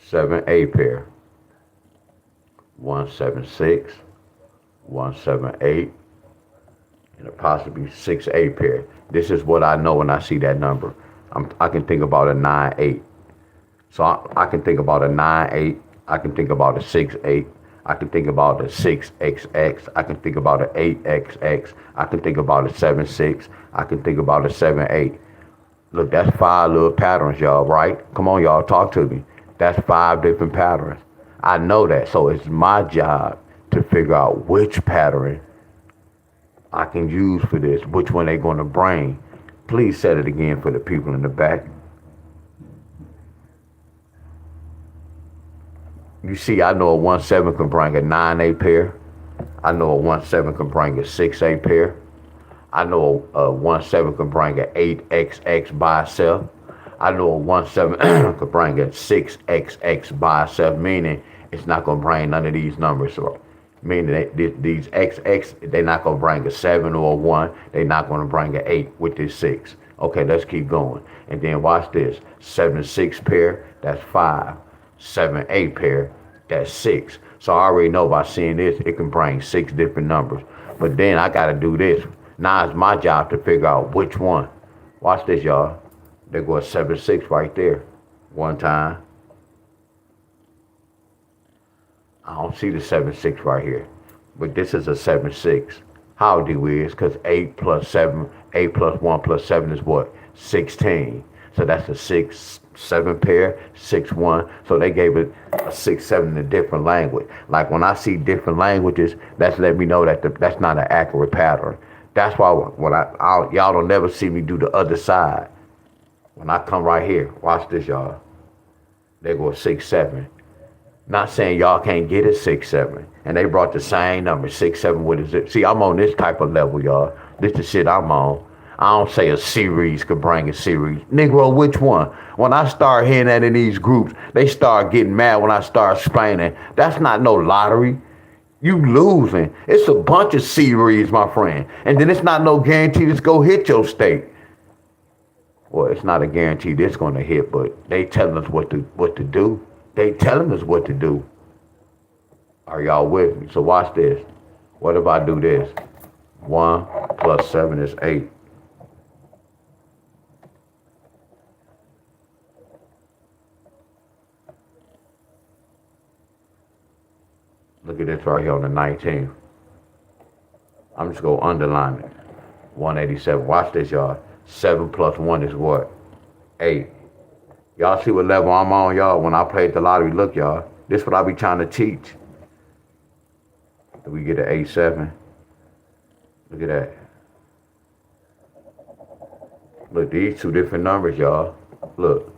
7 8 pair. 1 7 6, 1 7 8, and a possibly 6 8 pair. This is what I know when I see that number. I can think about a 9 8. So I can think about a 9 8. I can think about a 6 8. I can think about a 6 XX. I can think about an 8 XX. I can think about a 7 6. I can think about a 7 8. Look, that's 5 little patterns, y'all, right? Come on, y'all, talk to me. That's 5 different patterns. I know that, so it's my job to figure out which pattern I can use for this, which one they're going to bring. Please say it again for the people in the back. You see, I know a 1 7 can bring a 9 8 pair. I know a 1 7 can bring a 6 8 pair. I know a 1 7 can bring an 8 XX by itself. I know a 1 7 could bring a 6 XX by itself, meaning it's not going to bring none of these numbers. So, meaning that these XX, they're not going to bring a 7 or a 1. They're not going to bring an 8 with this 6. Okay, let's keep going. And then watch this. 7 6 pair, that's 5. 7 8 pair, that's 6. So I already know by seeing this, it can bring 6 different numbers. But then I got to do this. Now it's my job to figure out which one. Watch this, y'all. There goes 7 6 right there. One time. I don't see the 7 6 right here. But this is a 7 6. How do we is? Because 8 plus 7, 8 plus 1 plus 7 is what? 16. So that's a 6 7 pair, 6 1. So they gave it a 6 7 in a different language. Like when I see different languages, that's let me know that that's not an accurate pattern. That's why when y'all don't never see me do the other side. When I come right here, watch this, y'all. They go 6 7. Not saying y'all can't get it 6 7. And they brought the same number 6 7 with a zip. See, I'm on this type of level, y'all. This the shit I'm on. I don't say a series could bring a series. Negro, which one? When I start hearing that in these groups, they start getting mad when I start explaining. That's not no lottery. You losing. It's a bunch of series, my friend. And then it's not no guarantee this go hit your state. Well, it's not a guarantee this gonna hit, but they telling us what to do. They telling us what to do. Are y'all with me? So watch this. What if I do this? 1 plus 7 is 8. Look at this right here on the 19th. I'm just going to underline it. 187. Watch this, y'all. 7 plus 1 is what? 8. Y'all see what level I'm on, y'all? When I played the lottery, look, y'all. This is what I be trying to teach. We get an 8 7. Look at that. Look, these 2 different numbers, y'all. Look.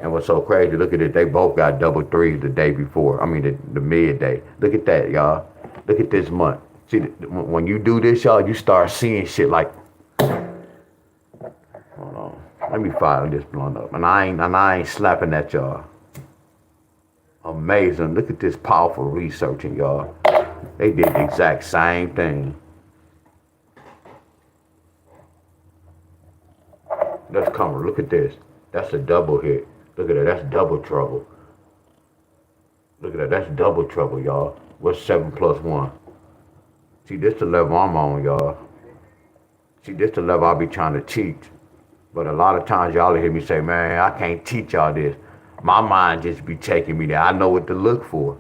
And what's so crazy, look at it, they both got double 3s the day before. I mean, the midday. Look at that, y'all. Look at this month. See, when you do this, y'all, you start seeing shit like, hold on. Let me fire this blunt up. And I ain't slapping at y'all. Amazing. Look at this powerful researching, y'all. They did the exact same thing. Let's come. Look at this. That's a double hit. Look at that. That's double trouble. Look at that. That's double trouble, y'all. What's 7 plus 1? See, this the level I'm on, y'all. See, this the level I'll be trying to teach. But a lot of times y'all hear me say, man, I can't teach y'all this. My mind just be taking me there. I know what to look for.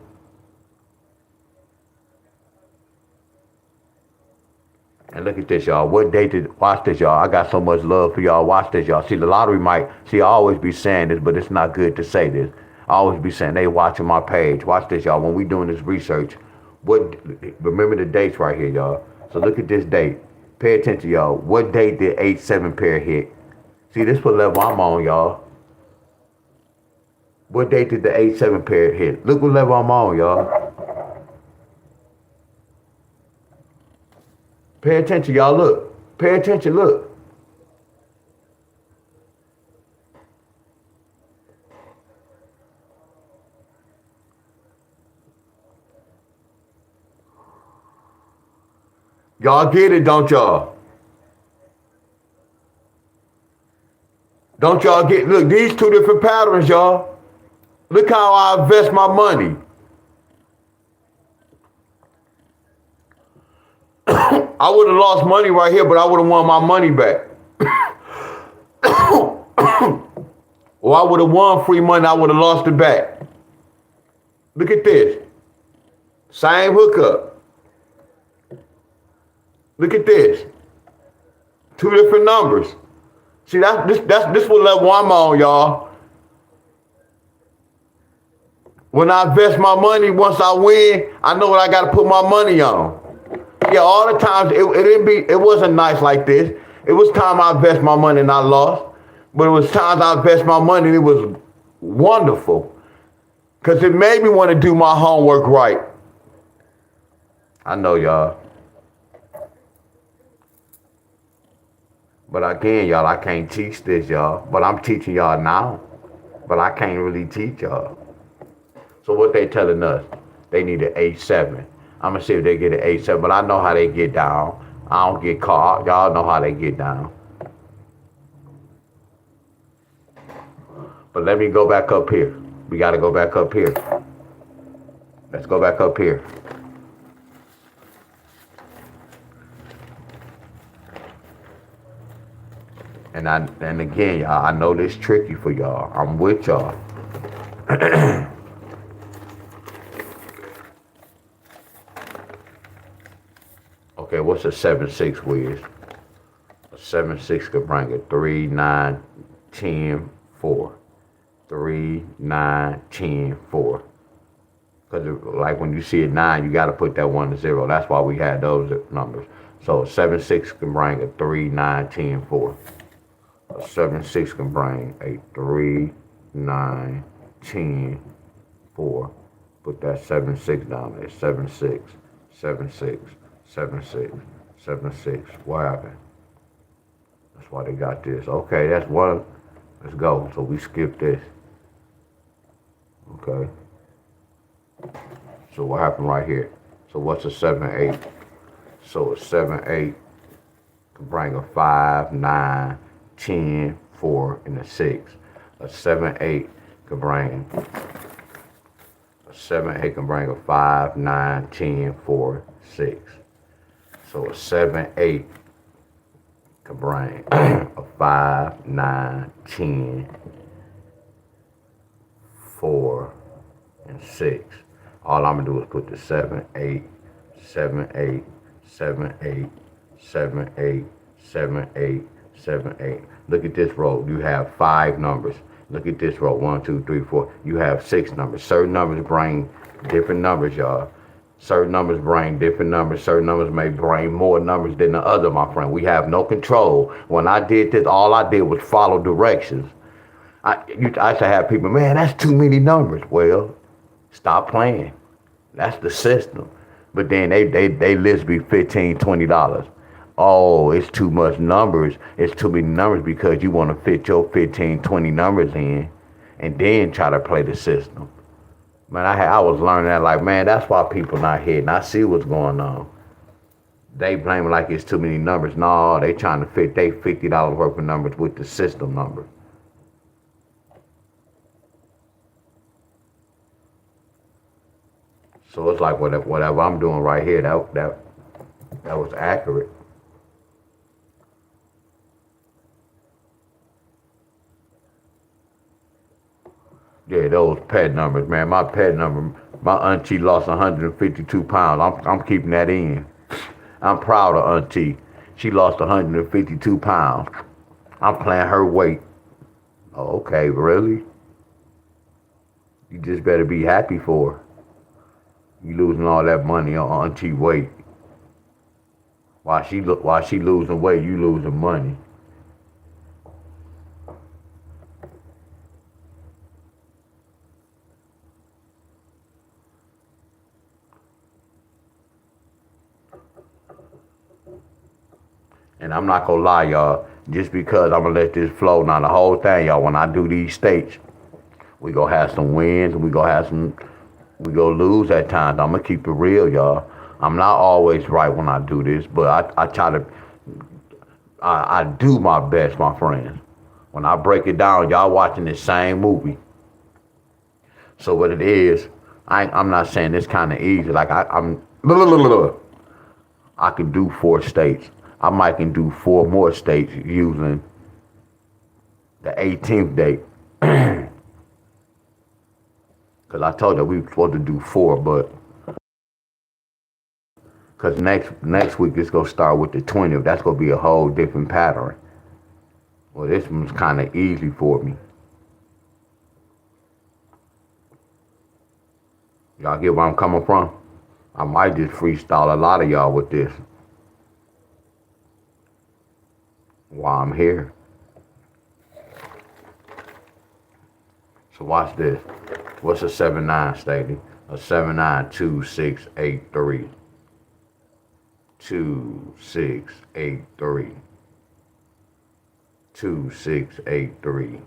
And look at this, y'all. What day did, watch this, y'all. I got so much love for y'all. Watch this, y'all. See, the lottery might, see, I always be saying this, but it's not good to say this. I always be saying, they watching my page. Watch this, y'all. When we doing this research, remember the dates right here, y'all. So look at this date. Pay attention, y'all. What date did 8-7 pair hit? See, this what level I'm on, y'all. What date did the 8-7 pair hit? Look what level I'm on, y'all. Pay attention, y'all. Look. Pay attention, look. Y'all get it, don't y'all? Don't y'all get, look, these two different patterns, y'all. Look how I invest my money. I would have lost money right here, but I would have won my money back. Or I would have won free money, I would have lost it back. Look at this. Same hookup. Look at this. Two different numbers. See, this what level I'm on, y'all. When I invest my money, once I win, I know what I got to put my money on. Yeah, all the times it wasn't nice like this. It was time I invest my money and I lost. But it was times I invest my money and it was wonderful. Because it made me want to do my homework right. I know, y'all. But again, y'all, I can't teach this, y'all. But I'm teaching y'all now. But I can't really teach y'all. So what they telling us? They need an 8-7. I'm going to see if they get an 8-7. But I know how they get down. I don't get caught. Y'all know how they get down. But let me go back up here. We got to go back up here. Let's go back up here. And again, y'all, I know this tricky for y'all. I'm with y'all. Okay, what's a 7-6 Wiz? A 7-6 could bring a 3, 9, 10, 4. 3, 9, 10, 4. Because like when you see a 9, you got to put that 1 to 0. That's why we had those numbers. So a 7-6 can bring a 3, 9, 10, 4. A 7-6 can bring a 3, 9, 10, 4. Put that 7-6 down there. 7-6, 7-6, 7-6, 7-6. What happened? That's why they got this. Okay, that's one. Let's go. So we skip this. Okay. So what happened right here? So what's a 7-8? So a 7-8 can bring a 5, 9, 10, 4, and a 6. A 7-8 can bring a 5, 9, 10, 4, 6. So a 7-8 can bring a 5, 9, 10, 4, and 6. All I'm gonna do is put the 7-8, 7-8, 7-8, 7-8, 7-8, 7-8. Look at this row. You have 5 numbers. Look at this row. 1, 2, 3, 4. You have 6 numbers. Certain numbers bring different numbers, y'all. Certain numbers bring different numbers. Certain numbers may bring more numbers than the other, my friend. We have no control. When I did this, all I did was follow directions. I used to have people, man, that's too many numbers. Well, stop playing. That's the system. But then they list be $15, $20. Oh, it's too much numbers. It's too many numbers because you want to fit your 15, 20 numbers in and then try to play the system. Man, I was learning that, like, man, that's why people not hitting. I see what's going on. They blame it like it's too many numbers. No, they trying to fit they $50 worth of numbers with the system number. So it's like whatever I'm doing right here, that was accurate. Yeah, those pet numbers, man. My pet number, my auntie lost 152 pounds. I'm keeping that in. I'm proud of auntie. She lost 152 pounds. I'm playing her weight. Oh, okay, really? You just better be happy for her. You losing all that money on auntie weight. While she losing weight, you losing money. And I'm not gonna lie, y'all. Just because I'm gonna let this flow, now the whole thing, y'all. When I do these states, we gonna have some wins. We gonna lose at times. I'm gonna keep it real, y'all. I'm not always right when I do this, but I try to. I do my best, my friends. When I break it down, y'all watching the same movie. So what it is, I'm not saying it's kind of easy. Like I'm. I can do 4 states. I might can do 4 more states using the 18th date. Because I told you we were supposed to do 4, but because next week it's gonna start with the 20th. That's gonna be a whole different pattern. Well, this one's kind of easy for me. Y'all get where I'm coming from? I might just freestyle a lot of y'all with this while I'm here. So watch this. What's a 7-9, Staley? A 7-9, 2, 6, 8, 3. 2, 6, 8, 3. 2, 6, 8, 3.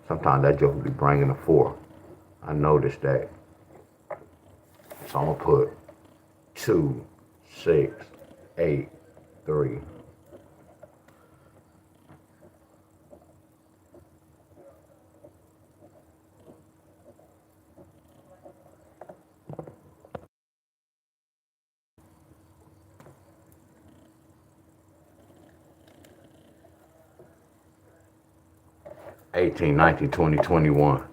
Sometimes that joke will be bringing a 4. I noticed that. So I'm gonna put 2, 6, 8, 3. $18, $19, $20, $21.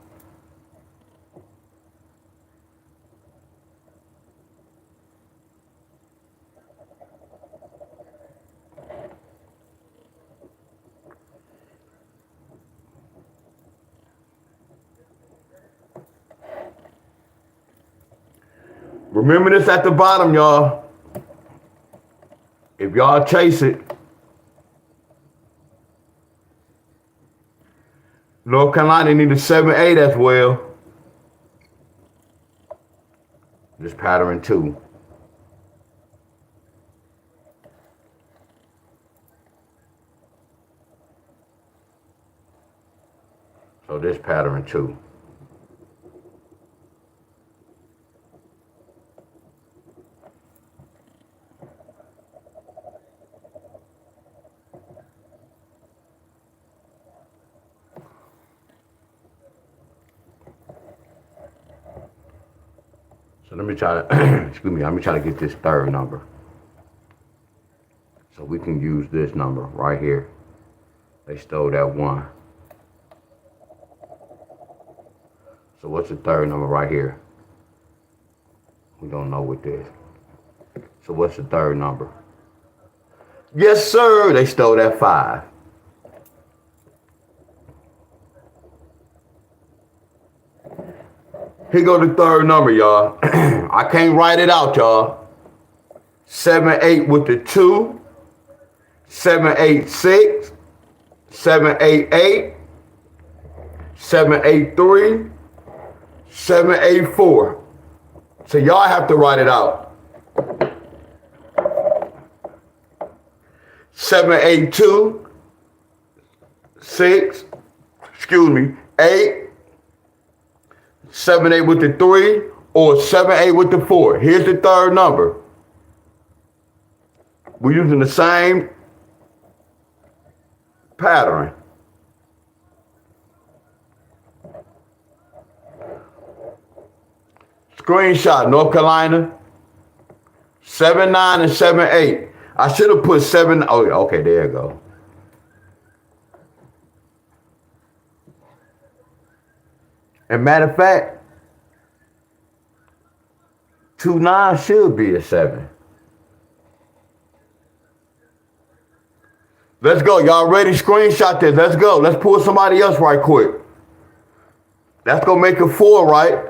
Remember this at the bottom, y'all. If y'all chase it, North Carolina need a 7-8 as well. This pattern 2. So this pattern 2. So let me try to, excuse me, let me try to get this third number. So we can use this number right here. They stole that 1. So what's the third number right here? We don't know what this. So what's the third number? Yes, sir, they stole that 5. Here go the third number, y'all. I can't write it out, y'all. 7-8 with the 2. 7-8-6. 7-8-8. 7-8-3. 7-8-4. So y'all have to write it out. 7-8-2. 6. Excuse me. 8. 7-8 with the 3, or 7-8 with the 4. Here's the third number. We're using the same pattern. Screenshot, North Carolina, 7-9 and 7-8. I should have put 7. Oh, okay, there you go. And matter of fact, 2-9 should be a 7. Let's go. Y'all ready? Screenshot this. Let's go. Let's pull somebody else right quick. That's going to make it 4, right?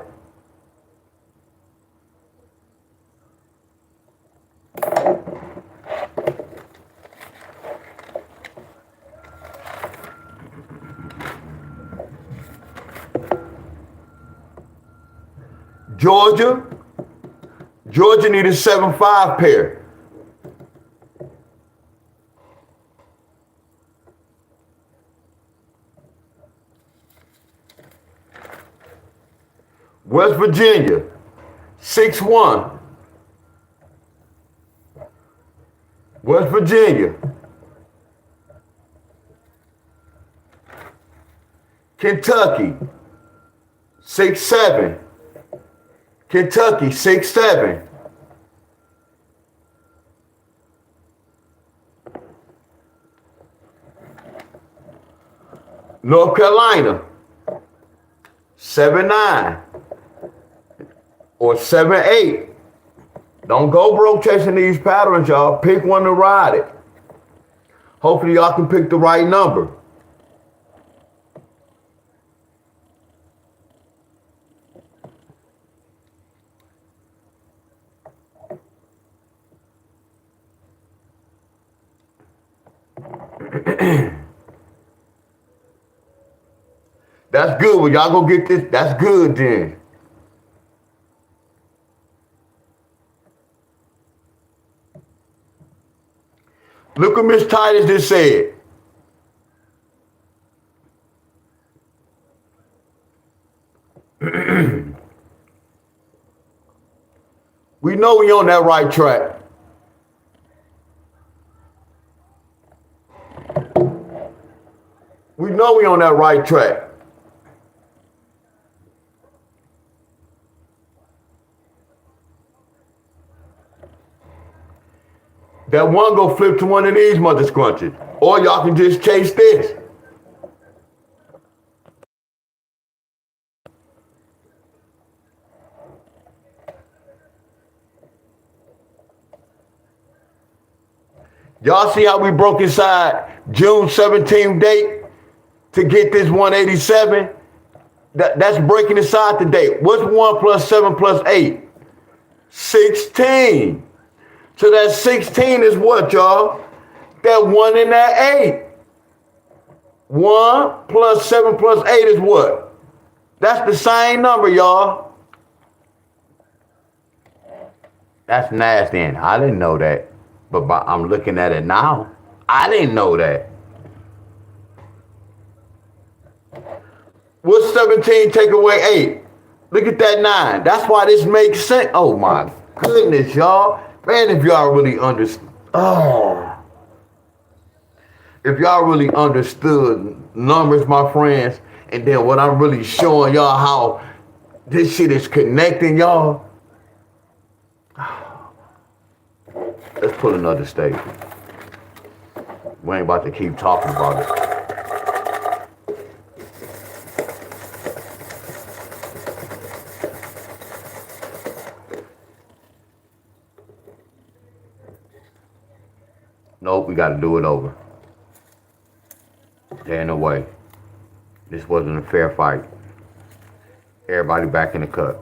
Georgia needed 7-5 pair. West Virginia, 6-1. West Virginia. Kentucky, 6-7. Kentucky, 6-7. North Carolina, 7-9 or 7-8. Don't go broke chasing these patterns, y'all. Pick one to ride it. Hopefully y'all can pick the right number. That's good. Well, y'all go get this. That's good then. Look what Miss Titus just said. We know we on that right track. We know we on that right track. That one go flip to one of these mother scrunches. Or y'all can just chase this. Y'all see how we broke inside June 17th date to get this 187? That's breaking inside the date. What's 1 plus 7 plus 8? 16. So that 16 is what, y'all? That 1 and that 8. 1 plus 7 plus 8 is what? That's the same number, y'all. That's nasty. And I didn't know that. But I'm looking at it now. I didn't know that. What's 17 take away 8? Look at that 9. That's why this makes sense. Oh my goodness, y'all. Man, if y'all really understood. If y'all really understood numbers, my friends, and then what I'm really showing y'all how this shit is connecting y'all. Let's pull another state. We ain't about to keep talking about it. Nope, we got to do it over. There ain't no way. This wasn't a fair fight. Everybody back in the cut.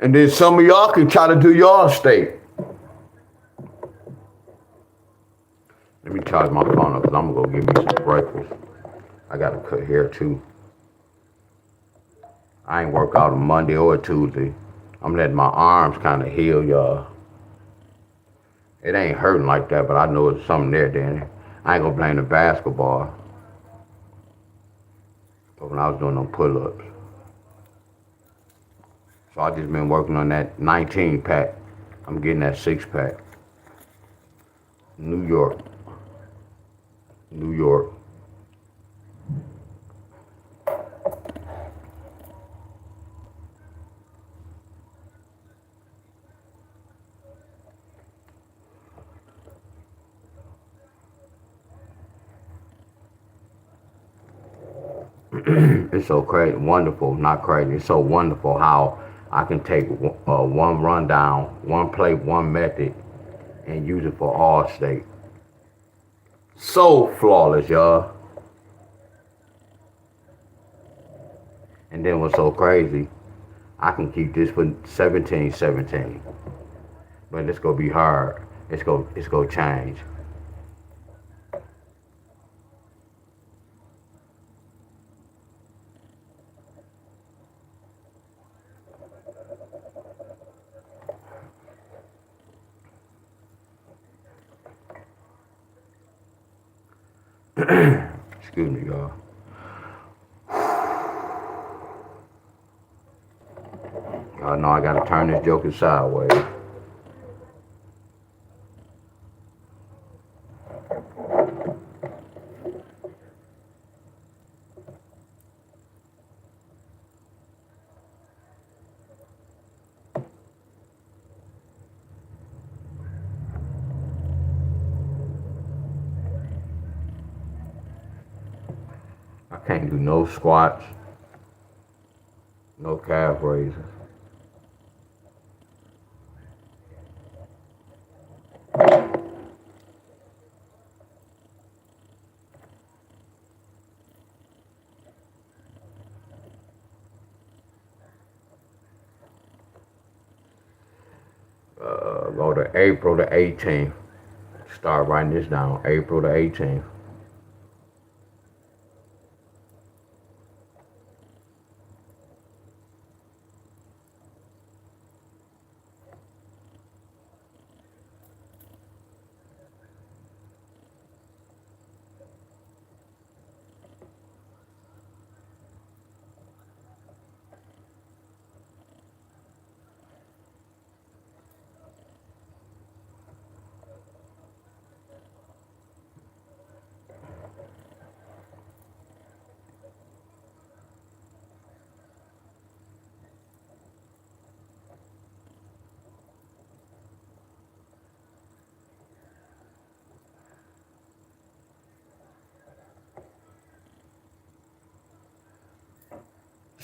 And then some of y'all can try to do y'all state. Let me charge my phone up because I'm going to go get me some breakfast. I got to cut hair too. I ain't work out on Monday or Tuesday. I'm letting my arms kind of heal, y'all. It ain't hurting like that, but I know it's something there, Danny. I ain't gonna blame the basketball. But when I was doing them pull-ups. So I just been working on that 19 pack. I'm getting that 6-pack. New York. New York. It's so crazy, wonderful, not crazy. It's so wonderful how I can take one rundown, one play, one method, and use it for all state. So flawless, y'all. And then what's so crazy, I can keep this for 17-17. But it's gonna be hard. It's gonna change. Excuse me, y'all. Y'all know I gotta turn this joker sideways. I can't do no squats, no calf raises. Go to April the 18th. Start writing this down. April the 18th.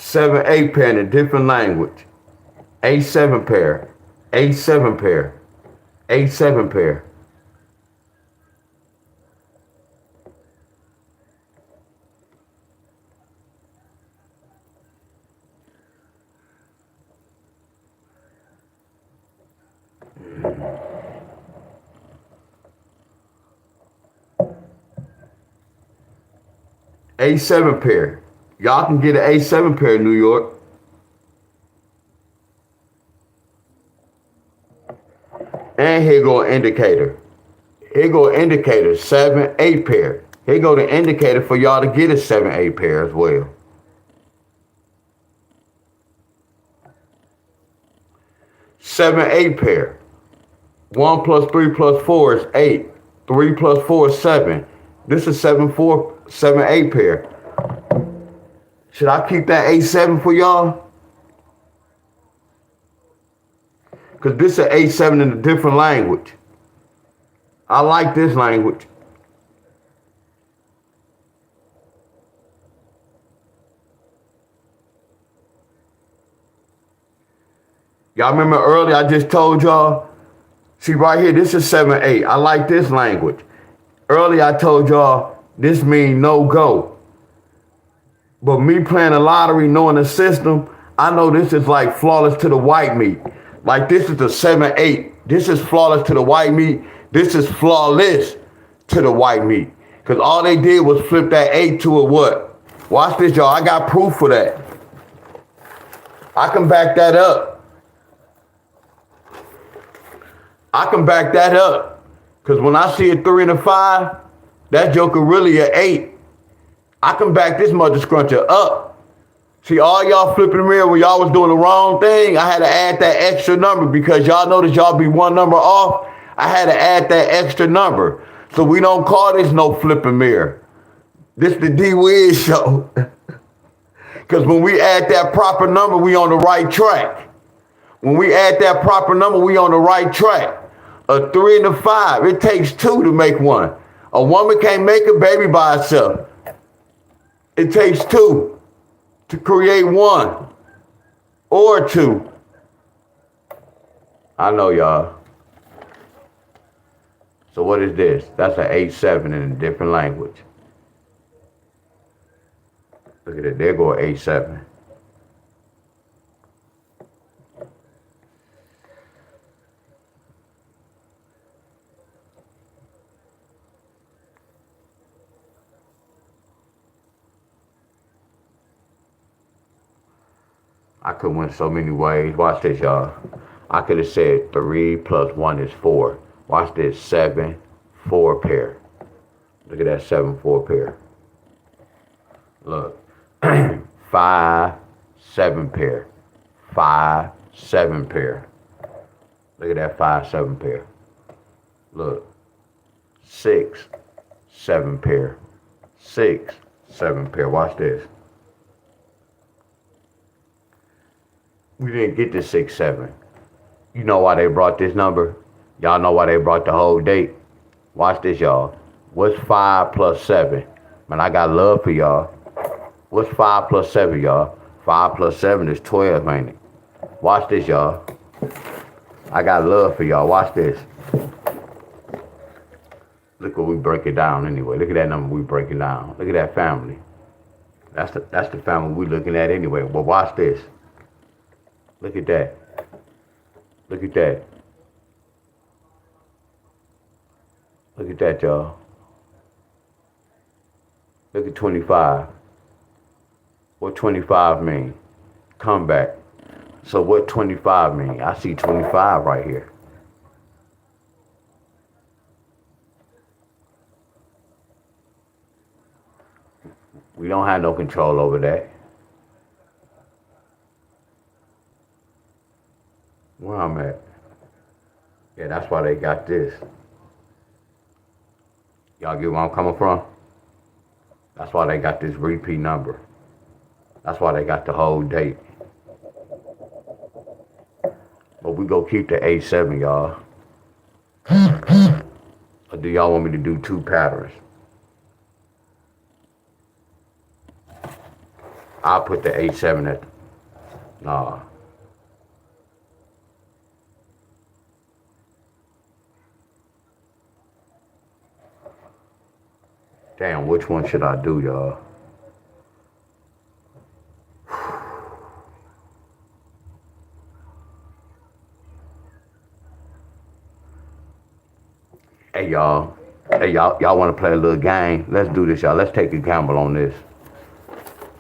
Seven, 8 pair in a different language. A7 pair. A7 pair. A7 pair. A7 pair. Y'all can get an A7 pair in New York. And here go an indicator. Here go an indicator, 7, 8 pair. Here go the indicator for y'all to get a 7, 8 pair as well. 7, 8 pair. 1 plus 3 plus 4 is 8. 3 plus 4 is 7. This is 7, 4, 7, 8 pair. Should I keep that A7 for y'all? Because this is A7 in a different language. I like this language. Y'all remember earlier I just told y'all, see right here, this is 7, 8. I like this language. Earlier I told y'all, this means no go. But me playing the lottery, knowing the system, I know this is like flawless to the white meat. Like this is the 7-8. This is flawless to the white meat. This is flawless to the white meat. Because all they did was flip that 8 to a what? Watch this, y'all. I got proof for that. I can back that up. I can back that up. Because when I see a 3 and a 5, that joker really an 8. I can back this mother scruncher up. See, all y'all flipping the mirror when y'all was doing the wrong thing, I had to add that extra number because y'all notice y'all be one number off. I had to add that extra number. So we don't call this no flipping mirror. This the D-Wiz show. Because when we add that proper number, we on the right track. When we add that proper number, we on the right track. A 3 and a 5, it takes 2 to make 1. A woman can't make a baby by herself. It takes 2 to create 1 or 2. I know, y'all. So what is this? That's an 8-7 in a different language. Look at it. There go an 8-7. I could win so many ways. Watch this, y'all. I could have said 3 plus 1 is 4. Watch this, 7, 4 pair. Look at that 7, 4 pair. Look, 5, 7 pair. 5, 7 pair. Look at that 5, 7 pair. Look, 6, 7 pair. 6, 7 pair. Watch this. We didn't get the 6, 7. You know why they brought this number? Y'all know why they brought the whole date? Watch this, y'all. What's 5 plus 7? Man, I got love for y'all. What's 5 plus 7, y'all? 5 plus 7 is 12, ain't it? Watch this, y'all. I got love for y'all. Watch this. Look what we break it down anyway. Look at that number we break it down. Look at that family. That's the family we looking at anyway. But watch this. Look at that. Look at that. Look at that, y'all. Look at 25. What 25 mean? Comeback. So what 25 mean? I see 25 right here. We don't have no control over that. Where I'm at. Yeah, that's why they got this. Y'all get where I'm coming from? That's why they got this repeat number. That's why they got the whole date. But we go keep the 8-7, y'all. Or do y'all want me to do 2 patterns? I'll put the 8-7 at, nah. Damn, which one should I do, y'all? Hey, y'all. Hey, y'all want to play a little game? Let's do this, y'all. Let's take a gamble on this.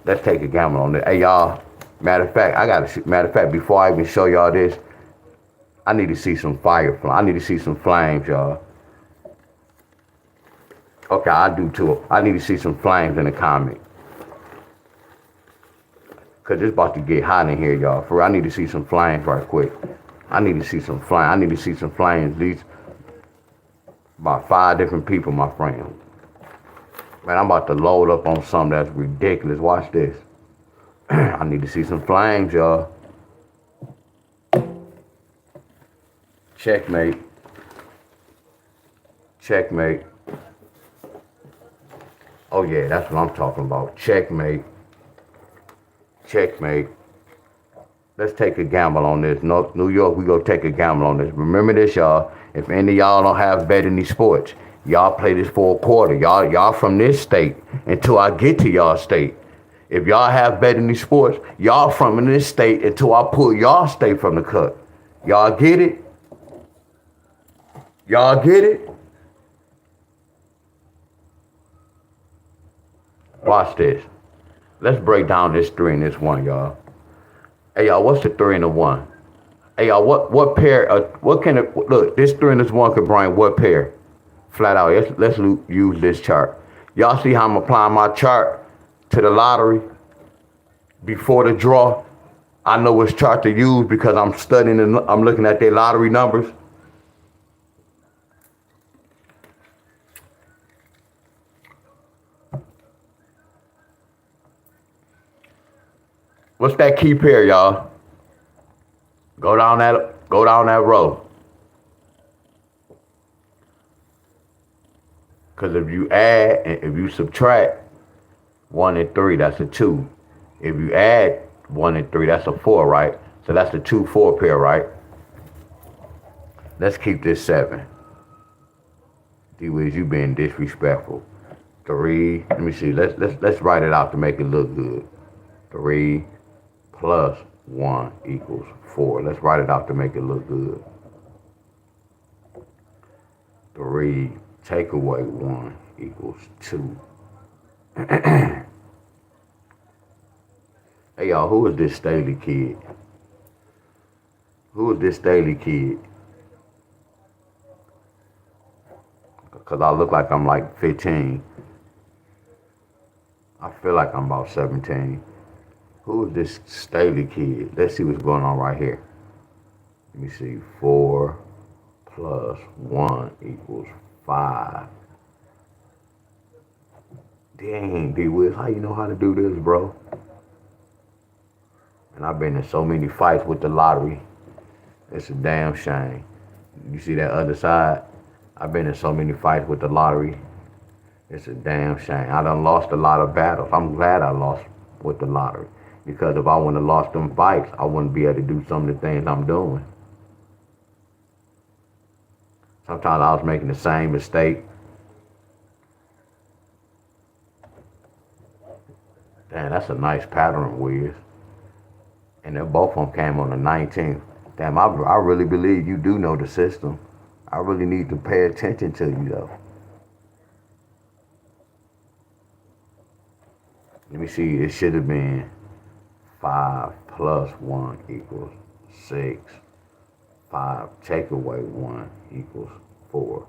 Let's take a gamble on this. Hey, y'all. Matter of fact, before I even show y'all this, I need to see some fire. I need to see some flames, y'all. Okay, I do too. I need to see some flames in the comment. Cause it's about to get hot in here, y'all. For real, I need to see some flames right quick. I need to see some flames. I need to see some flames. These about 5 different people, my friend. Man, I'm about to load up on something that's ridiculous. Watch this. I need to see some flames, y'all. Checkmate. Checkmate. Oh yeah, that's what I'm talking about. Checkmate. Checkmate. Let's take a gamble on this. New York, we go take a gamble on this. Remember this, y'all. If any of y'all don't have bet in these sports, y'all play this for a quarter. Y'all from this state until I get to y'all state. If y'all have bet in these sports, y'all from this state until I pull y'all state from the cut. Y'all get it? Y'all get it? Watch this. Let's break down this 3 and this 1, y'all. Hey, y'all, what's the 3 and the 1? Hey, y'all, what pair, what can it, look, this 3 and this 1 could bring what pair? Flat out, let's use this chart. Y'all see how I'm applying my chart to the lottery before the draw? I know which chart to use because I'm studying and I'm looking at their lottery numbers. What's that key pair, y'all? Go down that row. Because if you add and if you subtract 1 and 3, that's a 2. If you add 1 and 3, that's a 4, right? So that's the 2-4 pair, right? Let's keep this 7. D-Wiz, you being disrespectful. 3, let me see, let's write it out to make it look good. 3 plus 1 equals 4. Let's write it out to make it look good. 3 take away 1 equals 2. Hey, y'all, who is this Staley kid? Who is this Staley kid? Because I look like I'm like 15. I feel like I'm about 17. Who is this Staley kid? Let's see what's going on right here. Let me see. 4 plus 1 equals 5. Dang, D-Wiz, how you know how to do this, bro? And I've been in so many fights with the lottery. It's a damn shame. You see that other side? I've been in so many fights with the lottery. It's a damn shame. I done lost a lot of battles. I'm glad I lost with the lottery. Because if I wouldn't have lost them fights, I wouldn't be able to do some of the things I'm doing. Sometimes I was making the same mistake. Damn, that's a nice pattern, Wiz. And then both of them came on the 19th. Damn, I really believe you do know the system. I really need to pay attention to you, though. Let me see, it should have been 5 plus 1 equals 6. 5 take away 1 equals 4.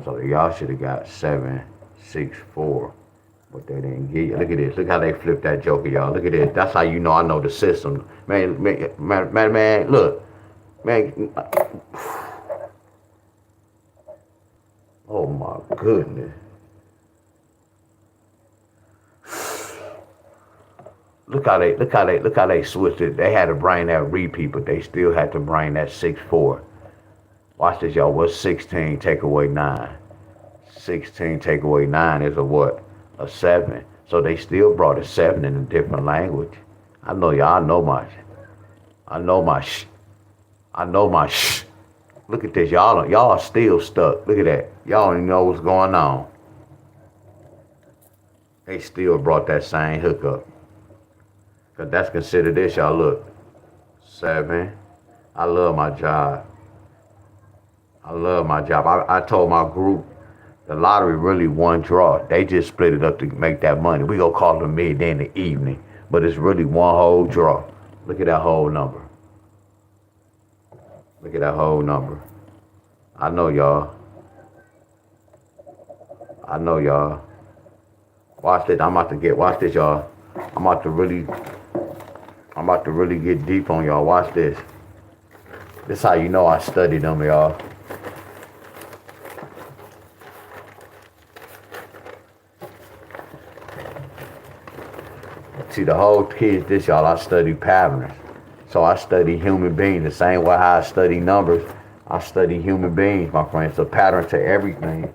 So y'all should have got 7, 6, 4. But they didn't get you. Look at this. Look how they flipped that joker, y'all. Look at this. That's how you know I know the system. Man, look. Man. Oh my goodness. Look how they switched it. They had to bring that repeat, but they still had to bring that 6-4. Watch this, y'all. What's 16 take away 9? 16 take away 9 is a what? A 7. So they still brought a 7 in a different language. I know y'all. I know my Look at this, y'all are still stuck. Look at that. Y'all don't even know what's going on. They still brought that same hookup. Cause that's considered this, y'all. Look, 7. I love my job. I told my group the lottery really one draw. They just split it up to make that money. We gonna call it midday in the evening, but it's really one whole draw. Look at that whole number. Look at that whole number. I know y'all. Watch this. Watch this, y'all. I'm about to really get deep on y'all. Watch this. This is how you know I studied them, y'all. See, the whole key is this, y'all. I study patterns. So I study human beings the same way how I study numbers. I study human beings, my friends. It's a pattern to everything.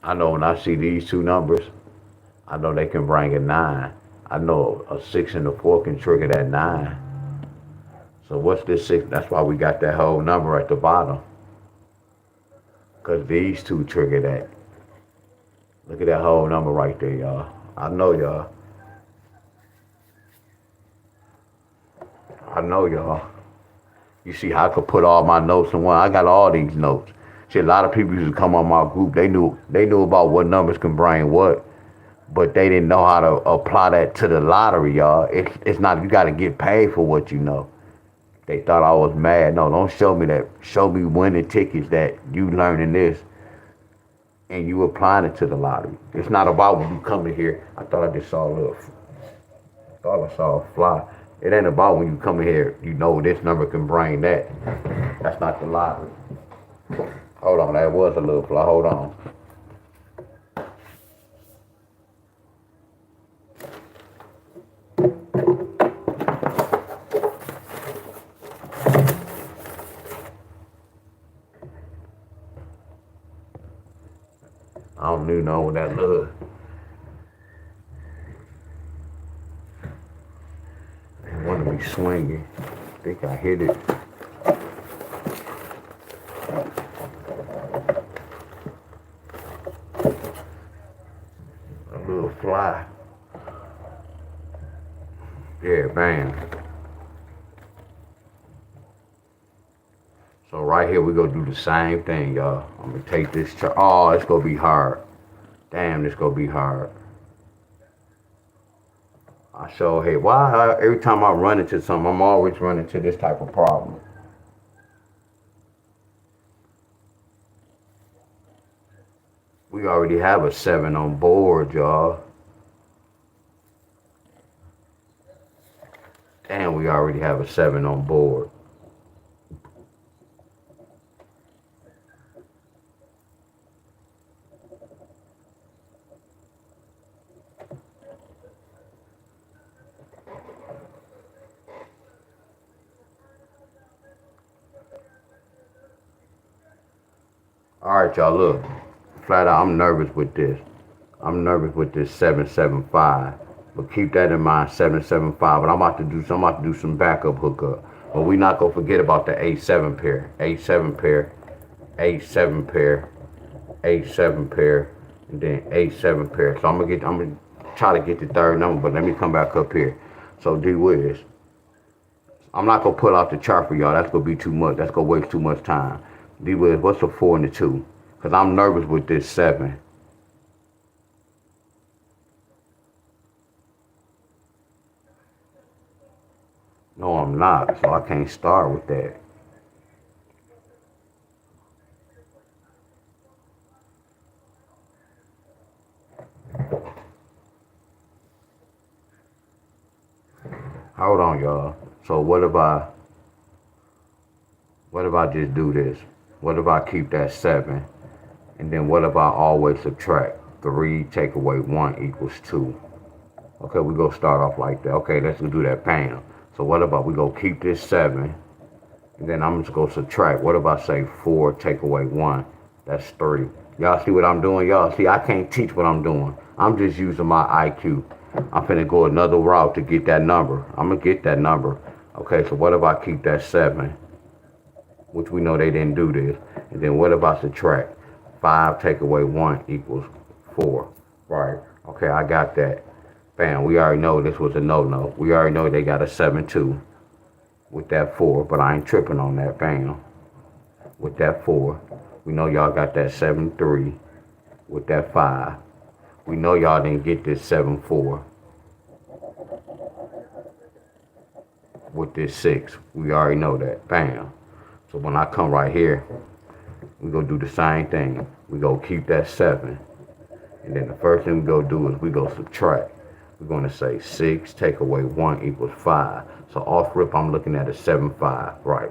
I know when I see these two numbers, I know they can bring a 9. I know a 6 and a 4 can trigger that 9. So what's this 6? That's why we got that whole number at the bottom. Cause these two trigger that. Look at that whole number right there, y'all. I know y'all. I know y'all. You see how I could put all my notes in one. I got all these notes. See, a lot of people used to come on my group. They knew about what numbers can bring what, but they didn't know how to apply that to the lottery, y'all. It's not, you got to get paid for what you know. They thought I was mad. No, don't show me that. Show me winning tickets that you learning this and you applying it to the lottery. It's not about when you come in here. I thought I just saw a little. I thought I saw a fly. It ain't about when you come in here. You know this number can bring that. That's not the lottery. Hold on, that was a little fly. Hold on. I don't even know what that look. I want to be swinging. I think I hit it. A little fly. Yeah, bam. So right here we gonna do the same thing, y'all. I'm gonna take this chart. Oh, it's gonna be hard. Damn, it's gonna be hard. I sure hate. Why every time I run into something, I'm always running into this type of problem. We already have a 7 on board, y'all. And we already have a 7 on board. Alright, y'all, look. Flat out, I'm nervous with this. I'm nervous with this 775. But keep that in mind, 775. But I'm about to do some backup hookup. But we not gonna forget about the 8-7 pair. 8-7 pair, 8-7 pair, 8-7 pair, and then 8-7 pair. So I'm gonna try to get the third number, but let me come back up here. So D Wiz. I'm not gonna pull out the chart for y'all. That's gonna be too much. That's gonna waste too much time. D Wiz, what's the 4 and the 2? Cause I'm nervous with this 7. No, I'm not. So I can't start with that. Hold on, y'all. So what if I just do this? What if I keep that 7? And then what if I always subtract? 3 take away 1 equals 2. Okay, we gonna start off like that. Okay, let's do that, bam. So what about we go keep this 7, and then I'm just gonna subtract. What if I say 4 take away 1? That's 3. Y'all see what I'm doing? Y'all see, I can't teach what I'm doing. I'm just using my IQ. I'm finna go another route to get that number. I'm gonna get that number. Okay, so what if I keep that 7? Which we know they didn't do this. And then what if I subtract? 5 take away 1 equals 4. Right. Okay, I got that. Bam, we already know this was a no-no. We already know they got a 7-2 with that 4, but I ain't tripping on that. Bam. With that 4. We know y'all got that 7-3 with that 5. We know y'all didn't get this 7-4 with this 6. We already know that. Bam. So when I come right here, we gonna do the same thing. We gonna keep that 7. And then the first thing we gonna do is we gonna subtract. We're gonna say 6 take away 1 equals 5. So off rip, I'm looking at a 7-5, right?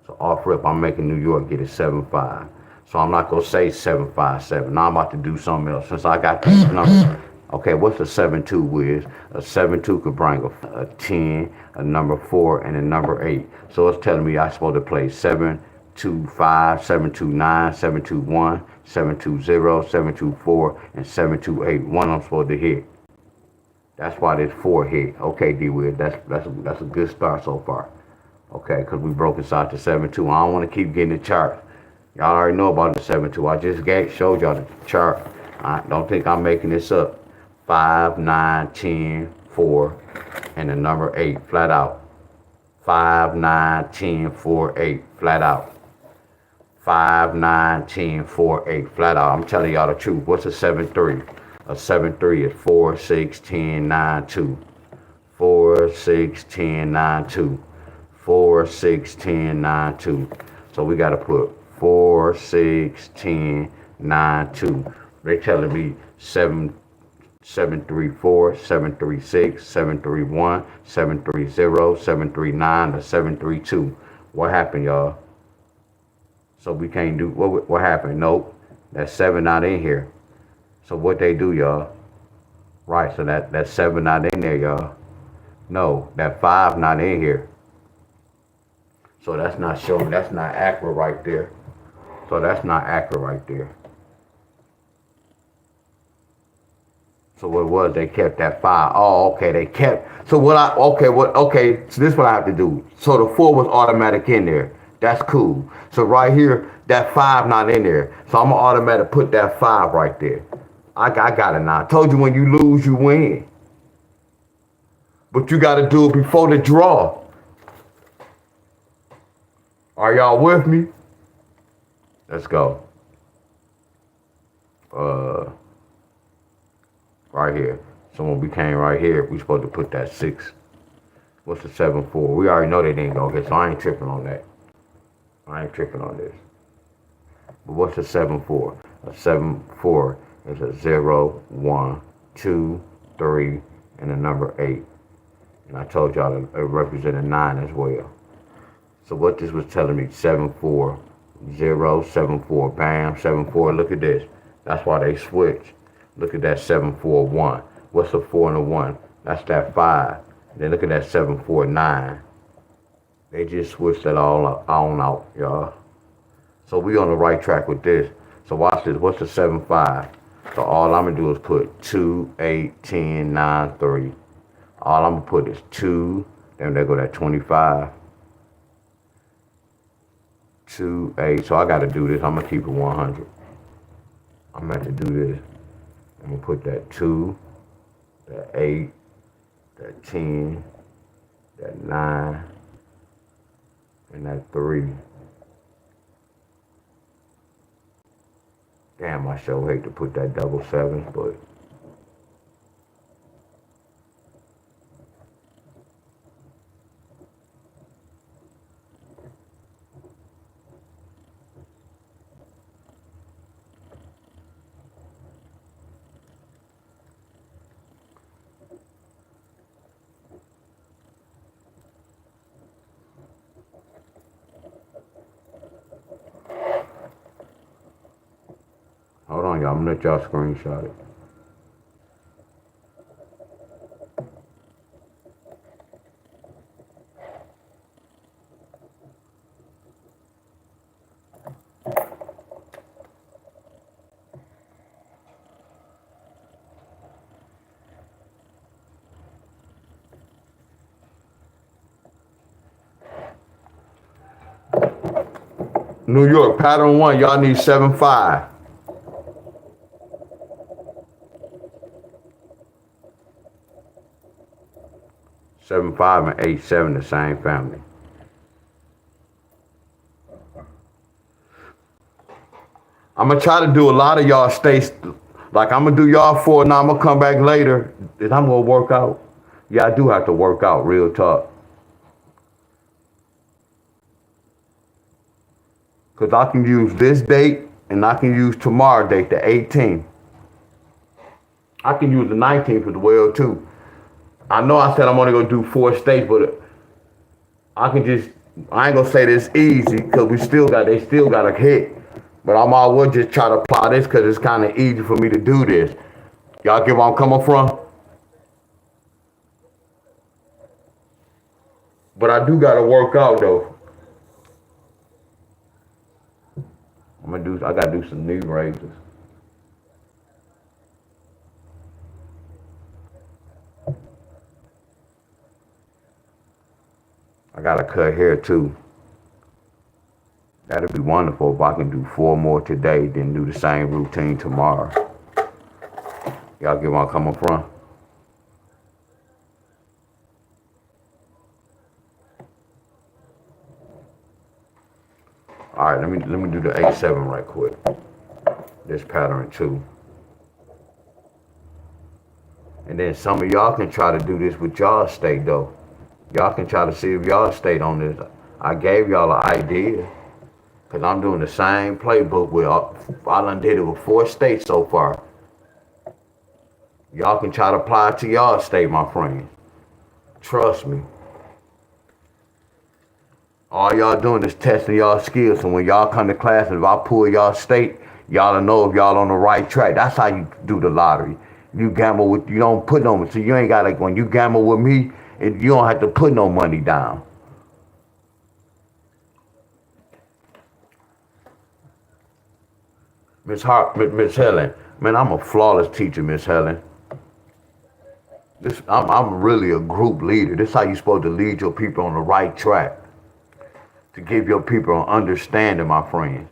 So off rip, I'm making New York get a 7-5. So I'm not gonna say 7-5-7. Now I'm about to do something else. Since I got these numbers, okay, what's a 7-2 Wiz? A 7-2 could bring a 10, a number 4, and a number 8. So it's telling me I'm supposed to play 7-2-5, 7-2-9, 7-2-1, 7-2-0, 7-2-4, and 7-2-8. One I'm supposed to hit. That's why this 4 hit. Okay, D-Wiz, that's a good start so far. Okay, because we broke inside to 7-2. I don't want to keep getting the chart. Y'all already know about the 7-2. I just showed y'all the chart. I don't think I'm making this up. 5, 9, 10, 4, and the number 8, flat out. 5, 9, 10, 4, 8, flat out. 5, 9, 10, 4, 8, flat out. I'm telling y'all the truth. What's a 7-3? A 7-3 is 4, 6, 10, 9, 2. 4, 6, 10, 9, 2. 4, 6, 10, 9, 2. So we got to put 4, 6, 10, 9, 2. They telling me 734, 736, 731, 730, 739, or 732. What happened, y'all? So we can't do, what happened? Nope, that 7 not in here. So what they do, y'all? Right, so that 7 not in there, y'all. No, that 5 not in here. So that's not showing, that's not accurate right there. So that's not accurate right there. So what it was, they kept that 5. Oh, okay, they kept, so okay, so this is what I have to do. So the 4 was automatic in there. That's cool. So right here, that 5 not in there. So I'm gonna automatically put that 5 right there. I got it now. I told you when you lose, you win. But you gotta do it before the draw. Are y'all with me? Let's go. Right here. So when we came right here, we supposed to put that 6. What's the 7-4? We already know they didn't go here, so I ain't tripping on that. I ain't tripping on this. But what's a 7-4? A 7-4 is a 0, 1, 2, 3, and a number 8. And I told y'all it represented 9 as well. So what this was telling me, 7-4, 0, 7-4, bam, 7-4. Look at this. That's why they switched. Look at that 7-4, 1. What's a 4 and a 1? That's that 5. And then look at that 7-4, 9. They just switched that all on out, y'all. So we on the right track with this. So watch this. What's the 7-5? So all I'm gonna do is put 2, 8, 10, 9, 3. All I'm gonna put is 2. Then there go that 25. 2, 8. So I gotta do this. I'm gonna keep it 100. I'm gonna have to do this. I'm gonna put that 2, that 8, that 10, that 9, and that 3. Damn, I sure hate to put that double 7, but hold on, y'all. I'm gonna let y'all screenshot it. New York, pattern 1, y'all need 7-5. 7-5 and 8-7, the same family. I'm gonna try to do a lot of y'all states. Like I'm gonna do y'all 4, now I'm gonna come back later and I'm gonna work out. Yeah, I do have to work out, real talk. Cause I can use this date and I can use tomorrow date, the 18th. I can use the 19th as well too. I know I said I'm only gonna do 4 states, but I ain't gonna say this easy because they still got a hit. But I'm always just try to apply this because it's kind of easy for me to do this. Y'all get where I'm coming from? But I do gotta work out though. I gotta do some knee raises. I gotta cut hair too. That'd be wonderful if I can do 4 more today, then do the same routine tomorrow. Y'all get where I'm coming from? All right, let me do the 8-7 right quick. This pattern 2. And then some of y'all can try to do this with y'all state though. Y'all can try to see if y'all state on this. I gave y'all an idea. Cause I'm doing the same playbook with, I done did it with 4 states so far. Y'all can try to apply it to y'all state, my friends. Trust me. All y'all doing is testing y'all skills. So when y'all come to class, and if I pull y'all state, y'all will know if y'all on the right track. That's how you do the lottery. You gamble with, you don't put no, so you ain't got like, when you gamble with me, you don't have to put no money down. Miss Helen, man, I'm a flawless teacher, Miss Helen. I'm really a group leader. This is how you're supposed to lead your people on the right track. To give your people an understanding, my friend.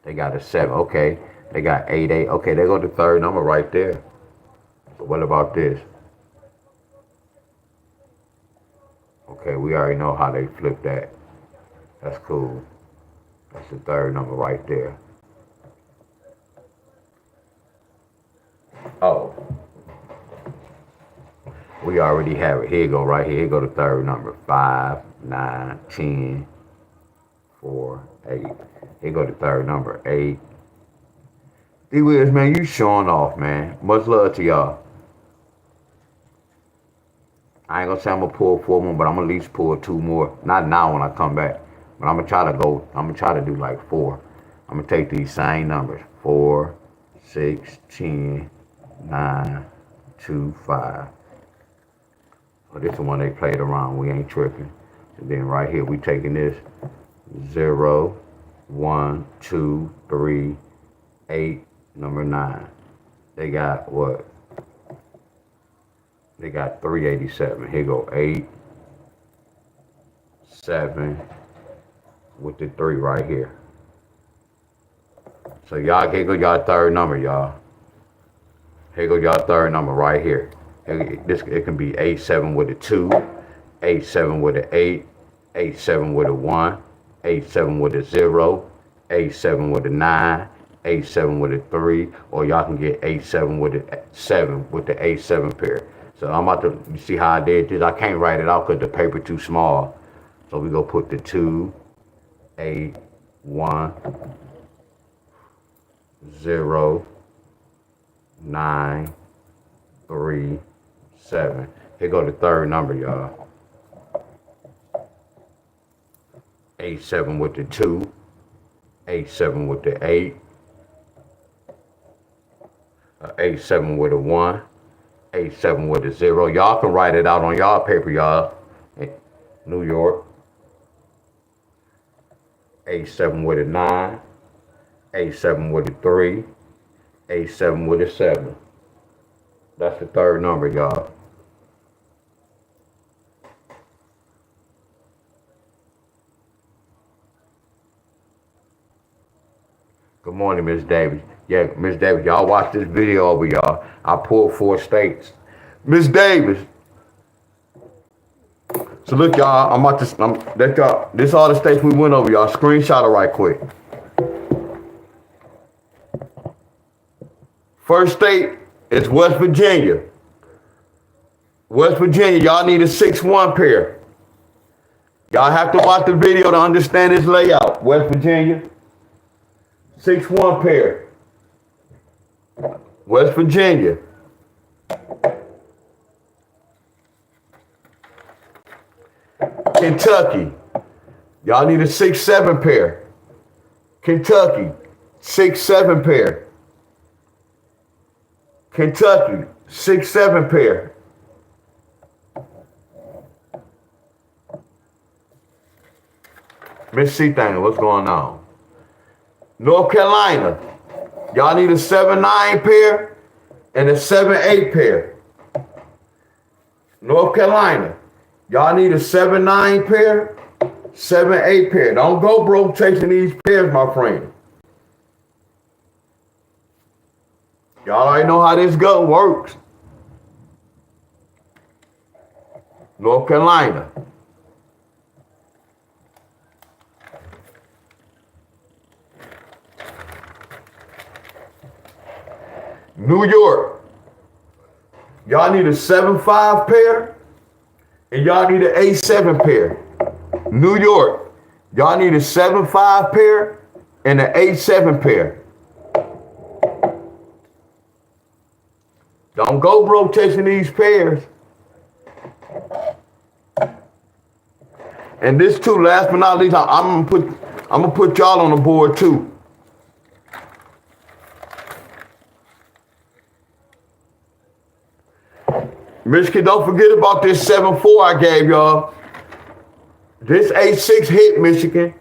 They got a 7, okay. They got 8. Okay, they go to 3rd number right there. But what about this? Okay, we already know how they flip that. That's cool. That's the 3rd number right there. Oh. We already have it. Here you go, right here. Here go the 3rd number. 5, 9, 10, 4, 8. Here go the 3rd number. 8. D-Wiz, man, you showing off, man. Much love to y'all. I ain't gonna say I'm gonna pull 4 more, but I'm gonna at least pull 2 more. Not now when I come back. But I'm gonna try to do like 4. I'm gonna take these same numbers. 4, 6, 10, 9, 2, 5. So this is the one they played around. We ain't tripping. And then right here, we taking this 0, 1, 2, 3, 8, number 9. They got what? They got 387. Here go 8, 7 with the 3 right here. So y'all, here go y'all 3rd number, y'all. Here go y'all 3rd number right here. It can be 8-7 with a 2, 8-7 with a 8, 8-7 with a 1, 8-7 with a 0, 8-7 with a 9, 8-7 with a 3, or y'all can get 8-7 with a 7 with the 8-7 pair. So I'm about to, you see how I did this? I can't write it out because the paper too small. So we go put the 2, 8, 1, 0, 9, 3, 7. Here go the 3rd number, y'all. 8-7 with the 2, 8-7 with the 8, 8-7 with a 1, 8-7 with a 0. Y'all can write it out on y'all paper, y'all. New York. 8-7 with a 9, 8-7 with a 3, 8-7 with a 7. That's the 3rd number, y'all. Good morning, Miss Davis. Yeah, Miss Davis, y'all watch this video over, y'all. I pulled 4 states. Miss Davis. So look, y'all, this all the states we went over, y'all. Screenshot it right quick. First state is West Virginia. West Virginia, y'all need a 6-1 pair. Y'all have to watch the video to understand this layout. West Virginia, 6-1 pair. West Virginia. Kentucky, y'all need a 6-7 pair. Kentucky, 6-7 pair. Kentucky, 6-7 pair. Miss C thing, what's going on? North Carolina, y'all need a 7-9 pair and a 7-8 pair. North Carolina, y'all need a 7-9 pair 7, 8 pair. Don't go broke chasing these pairs, my friend. Y'all already know how this works. North Carolina. New York. Y'all need a 7-5 pair. And y'all need an 8-7 pair. New York. Y'all need a 7-5 pair and an 8-7 pair. Don't go broke chasing these pairs. And this too, last but not least, I'm gonna put y'all on the board too. Michigan, don't forget about this 7-4 I gave y'all. This 8-6 hit Michigan.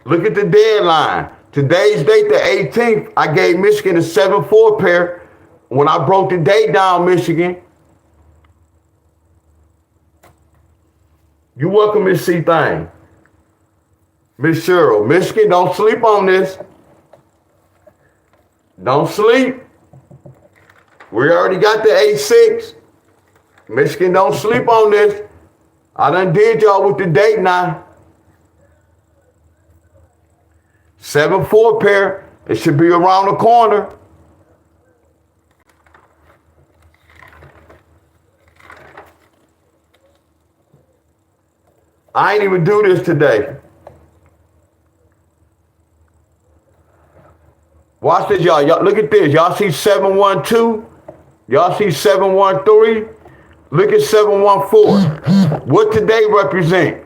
Look at the deadline. Today's date, the 18th, I gave Michigan a 7-4 pair when I broke the date down, Michigan. You welcome, Miss C Thing. Miss Cheryl. Michigan, don't sleep on this. Don't sleep. We already got the 8-6. Michigan, don't sleep on this. I done did y'all with the date now. 7-4 pair. It should be around the corner. I ain't even do this today. Watch this, y'all. Look at this. Y'all see 7-1-2? Y'all see 7-1-3? Look at 7-1-4. What today represent?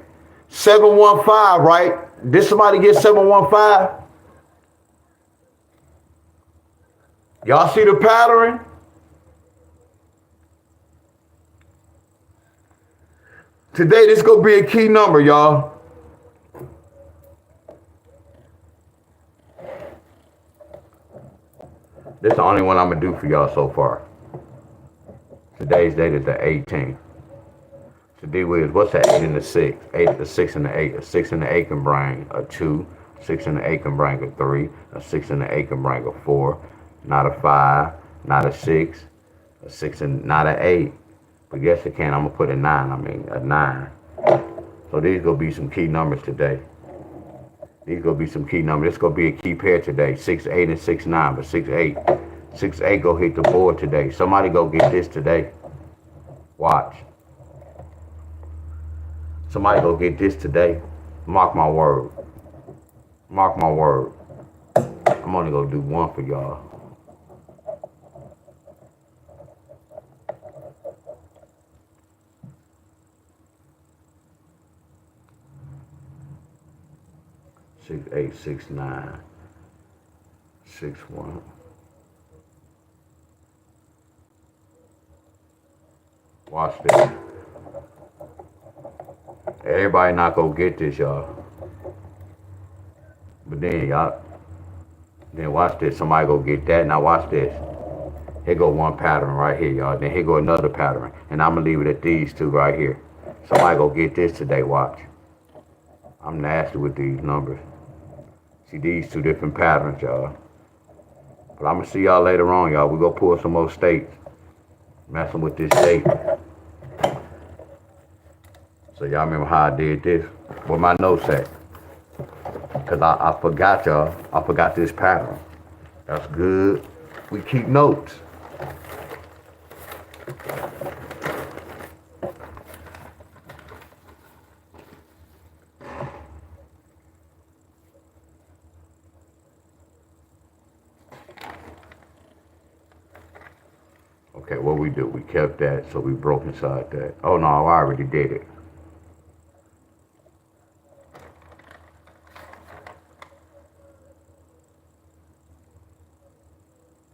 7-1-5, right? Did somebody get 7-1-5? Y'all see the pattern? Today, this gonna be a key number, y'all. This is the only one I'm gonna do for y'all so far. Today's date is the 18th. To deal with, what's the 8 and the 6? 8, the 6 and the 8. A 6 and the 8 can bring a 2. 6 and the 8 can bring a 3. A 6 and the 8 can bring a 4. Not a 5. Not a 6. A 6 and not an 8. But yes, it can. I'm going to put a 9. I mean, a 9. So these going to be some key numbers today. These going to be some key numbers. This going to be a key pair today. 6, 8, and 6, 9. But 6, 8. 6, 8 go hit the board today. Somebody go get this today. Watch. Somebody go get this today. Mark my word. Mark my word. I'm only going to do one for y'all. Six, 8, 6, 9, 6, 1. Watch this. Everybody not gonna get this, y'all. But then then watch this. Somebody go get that. Now watch this. Here go one pattern right here, y'all. Then here go another pattern. And I'm gonna leave it at these two right here. Somebody go get this today, watch. I'm nasty with these numbers. See these two different patterns, y'all. But I'm gonna see y'all later on, y'all. We gonna pull some more states. Messing with this state. So y'all remember how I did this? Where my notes at? Cause I forgot, y'all. I forgot this pattern. That's good. We keep notes. Okay, what we do? We kept that, so we broke inside that. Oh no, I already did it.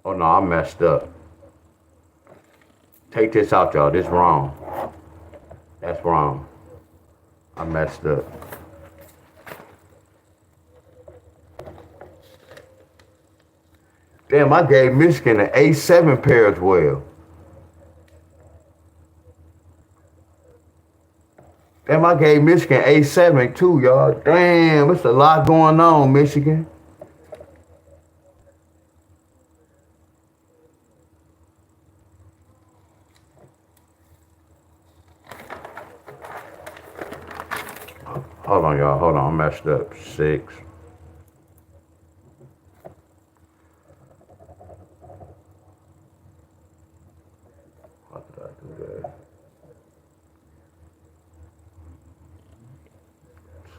Oh no, I messed up. Take this out, y'all. This wrong. That's wrong. I messed up. Damn, I gave Michigan an 8-7 pair as well. Damn, Damn, I gave Michigan 8-7 too, y'all. Damn, it's a lot going on, Michigan. Hold on, y'all. Hold on. I messed up. 6. How did I do that?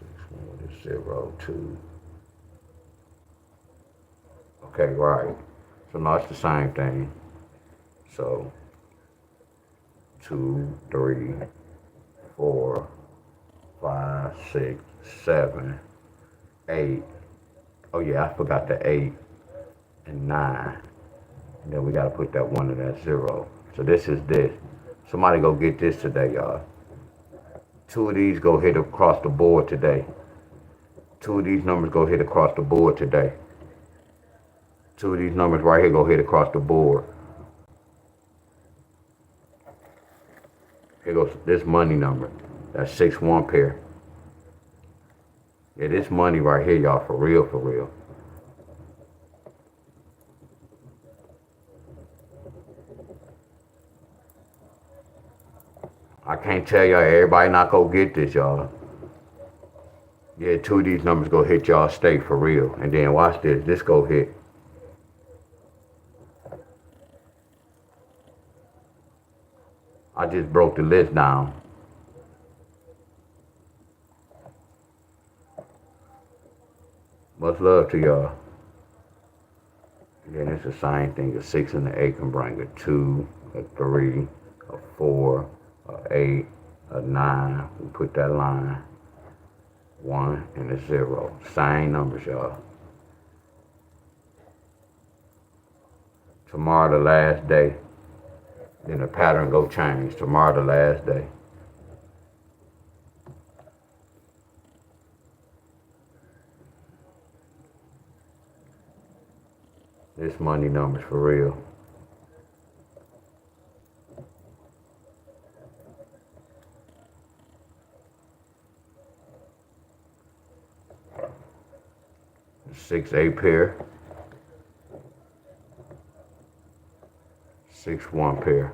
6, 1, 0, 2. Okay, right. So now it's the same thing. So 2, 3, 4, 5, 6, 7, 8. Oh yeah, I forgot the 8 and 9. And then we gotta put that 1 in that 0. So this is this. Somebody go get this today, y'all. 2 of these go hit across the board today. 2 of these numbers go hit across the board today. 2 of these numbers right here go hit across the board. Here goes this money number. That's 6-1 pair. Yeah, this money right here, y'all, for real, for real. I can't tell y'all, everybody not go get this, y'all. Yeah, 2 of these numbers go hit y'all state for real. And then watch this. This go hit. I just broke the list down. Much love to y'all. Then it's the same thing. A 6 and an 8 can bring a 2, a 3, a 4, a 8, a 9. We put that line. 1 and a 0. Same numbers, y'all. Tomorrow the last day. Then the pattern go change. Tomorrow the last day. This money numbers for real. The 6-8 pair. 6-1 pair.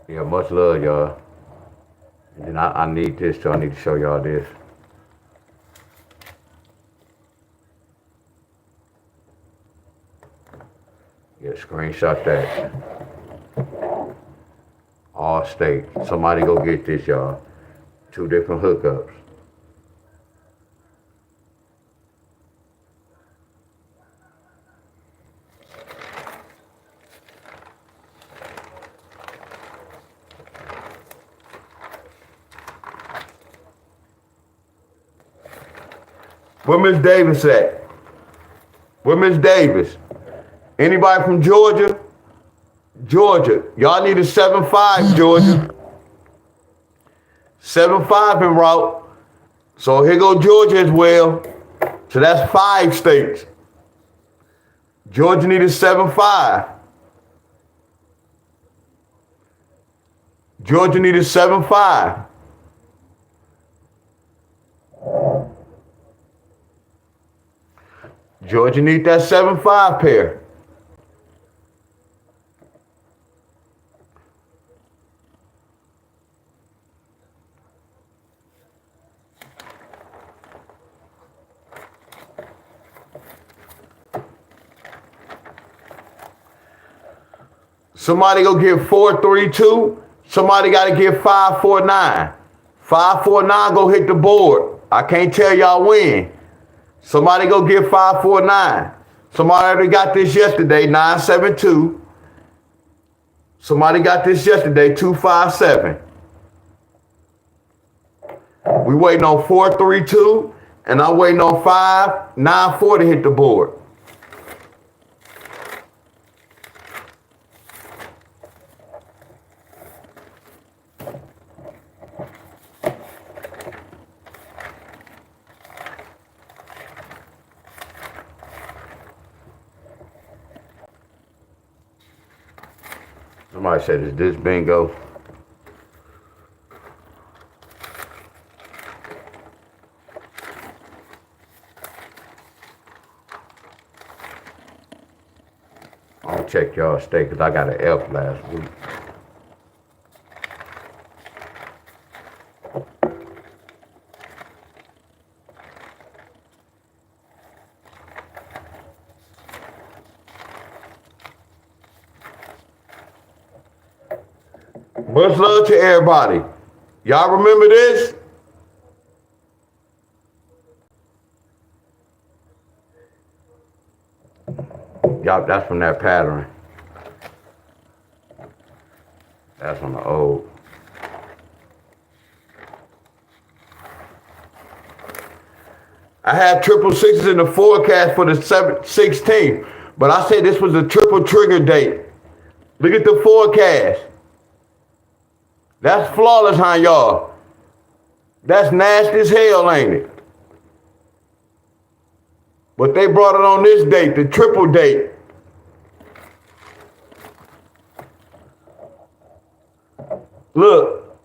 Yeah, much love, y'all. And then I need this too. I need to show y'all this. Yeah, screenshot that. All state. Somebody go get this, y'all. 2 different hookups. Where Miss Davis at? Where Miss Davis? Anybody from Georgia? Georgia. Y'all need a 7-5, Georgia. 7-5 en route. So here go Georgia as well. So that's 5 states. Georgia need a 7-5. Georgia need a 7-5. Georgia need that 7-5 pair. Somebody go get 4-3-2. Somebody got to get 5-4-9. 5-4-9 go hit the board. I can't tell y'all when. Somebody go get 5-4-9. Somebody already got this yesterday, 9-7-2. Somebody got this yesterday, 2-5-7. We waiting on 4-3-2, and I'm waiting on 5-9-4 to hit the board. Somebody said, is this bingo? I'll check y'all state because I got an F last week. Much love to everybody. Y'all remember this? Y'all, that's from that pattern. That's on the old. I had triple sixes in the forecast for the 16th, but I said this was a triple trigger date. Look at the forecast. That's flawless, huh, y'all? That's nasty as hell, ain't it? But they brought it on this date, the triple date. Look.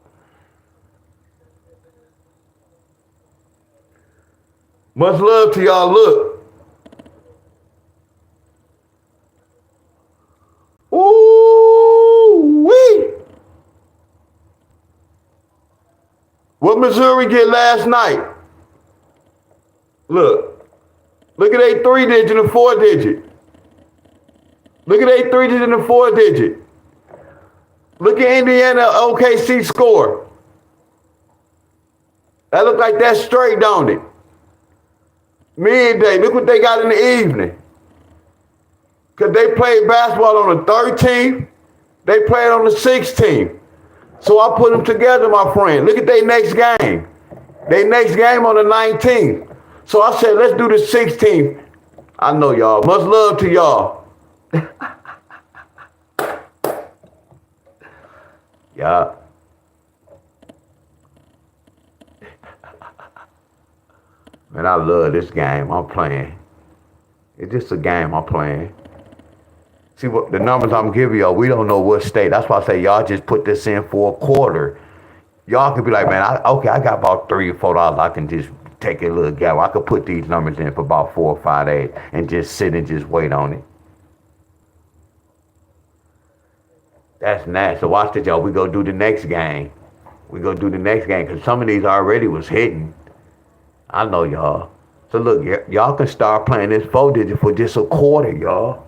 Much love to y'all. Look. Ooh-wee. What Missouri get last night? Look. Look at a 3-digit and a 4-digit. Look at a 3-digit and a 4-digit. Look at Indiana OKC score. That look like that's straight, don't it? Midday. Look what they got in the evening. Because they played basketball on the 13th. They played on the 16th. So I put them together, my friend. Look at their next game. Their next game on the 19th. So I said, let's do the 16th. I know y'all. Much love to y'all. Yeah. Man, I love this game I'm playing. It's just a game I'm playing. See, what the numbers I'm giving y'all, we don't know what state. That's why I say y'all just put this in for a quarter. Y'all could be like, man, I got about $3 or $4. I can just take a little gap. I could put these numbers in for about 4 or 5 days and just sit and just wait on it. That's nice. So watch this, y'all. We go do the next game. We go do the next game because some of these already was hitting. I know y'all. So look, y'all can start playing this 4-digit for just a quarter, y'all.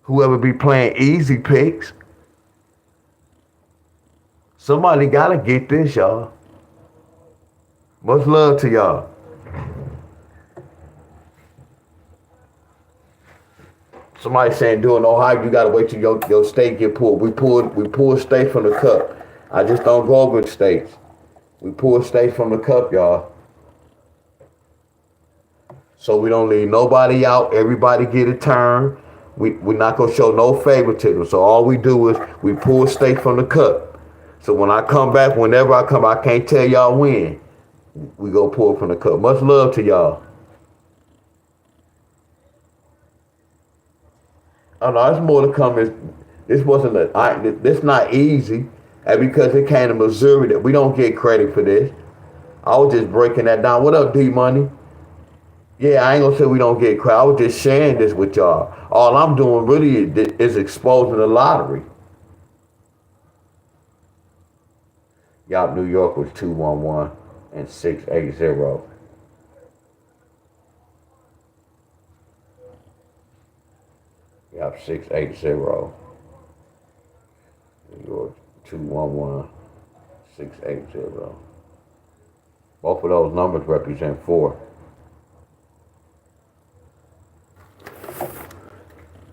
Whoever be playing easy picks, somebody gotta get this, y'all. Much love to y'all. Somebody saying doing no hype, you gotta wait till your state get pulled. We pull states from the cup. I just don't go with states. We pull states from the cup, y'all. So we don't leave nobody out. Everybody get a turn. We're not gonna show no favoritism. So all we do is we pull states from the cup. So when I come back, whenever I come, I can't tell y'all when. We go pull from the cup. Much love to y'all. Oh no, there's more to come. This not easy. And because it came to Missouri, that we don't get credit for this. I was just breaking that down. What up, D-Money? Yeah, I ain't gonna say we don't get credit. I was just sharing this with y'all. All I'm doing really is exposing the lottery. Y'all, New York was 211 and 680. Yep, 680. New York 211 680. Both of those numbers represent 4.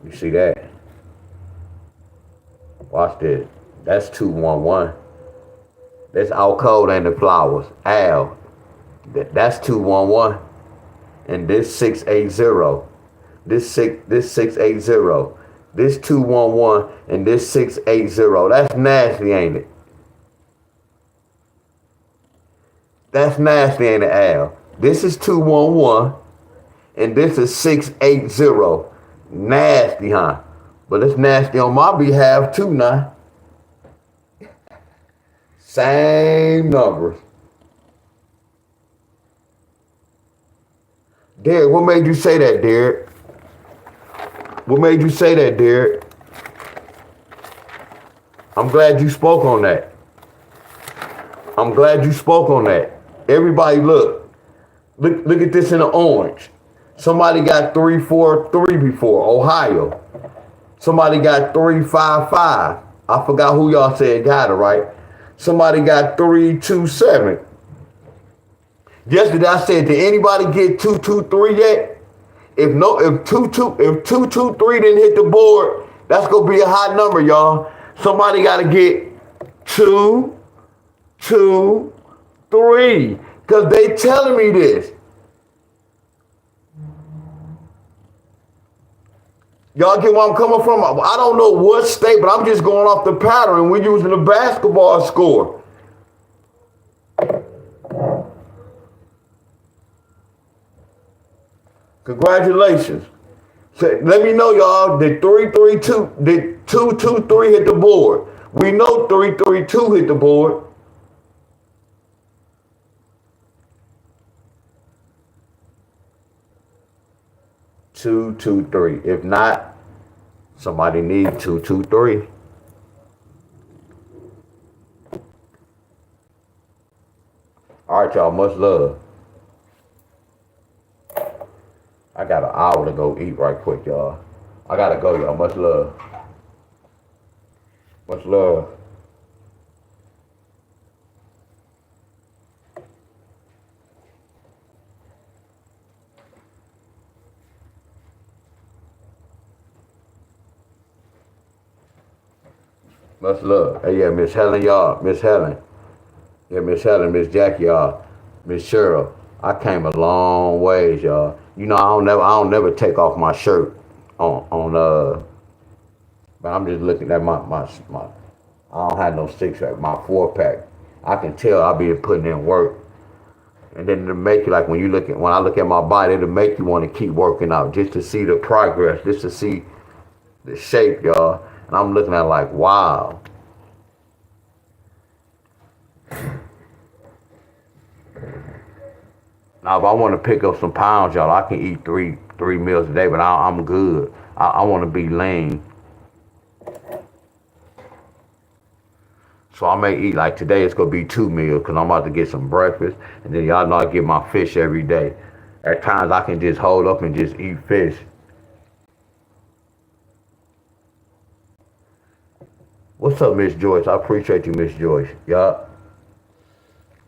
You see that? Watch this. That's 211. That's Al Code and the Flowers. Al. That's 211. And this 680. This 680. This 211 and this 680. That's nasty, ain't it? That's nasty, ain't it, Al? This is 211 and this is 680. Nasty, huh? But it's nasty on my behalf too now. Same numbers. Derek, what made you say that, Derek? What made you say that, Derek? I'm glad you spoke on that. I'm glad you spoke on that. Everybody look at this in the orange. Somebody got 343 before, Ohio. Somebody got 355. I forgot who y'all said got it, right? Somebody got 327. Yesterday I said, did anybody get 223 yet? If 223 didn't hit the board, that's gonna be a high number, y'all. Somebody gotta get 2, 2, 3. Cause they telling me this. Y'all get where I'm coming from? I don't know what state, but I'm just going off the pattern. We're using the basketball score. Congratulations. So let me know, y'all, did 332, did 223 hit the board? We know 332 hit the board. Two, two, three. If not, somebody need 223. All right, y'all. Much love. I got an hour to go eat right quick, y'all. I gotta go, y'all. Much love. Much love. Much love. Hey, yeah, Miss Helen, y'all. Miss Helen. Yeah, Miss Helen, Miss Jackie, y'all. Miss Cheryl. I came a long ways, y'all. You know, I don't never take off my shirt but I'm just looking at my I don't have no 6-pack, my 4-pack. I can tell I be putting in work. And then it'll make you, like when I look at my body, it'll make you want to keep working out just to see the progress, just to see the shape, y'all. And I'm looking at it like, wow. Now, if I want to pick up some pounds, y'all, I can eat three meals a day, but I'm good. I want to be lean. So I may eat, like today it's going to be 2 meals because I'm about to get some breakfast. And then y'all know I get my fish every day. At times I can just hold up and just eat fish. What's up, Miss Joyce? I appreciate you, Miss Joyce. Y'all.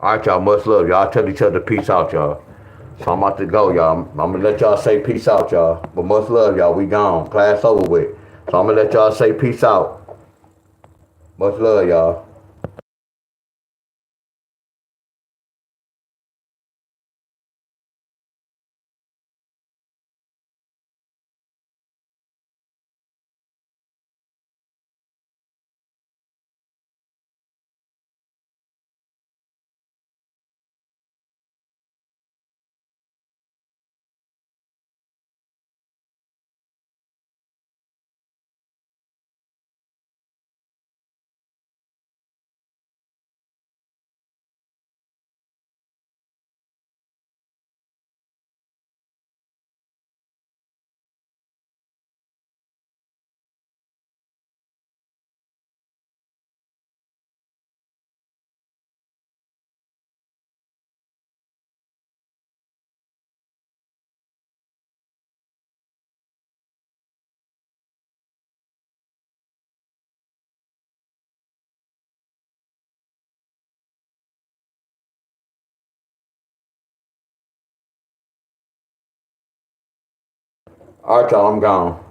All right, y'all. Much love. Y'all tell each other peace out, y'all. So I'm about to go, y'all. I'm going to let y'all say peace out, y'all. But much love, y'all. We gone. Class over with. So I'm going to let y'all say peace out. Much love, y'all. All right, y'all. I'm gone.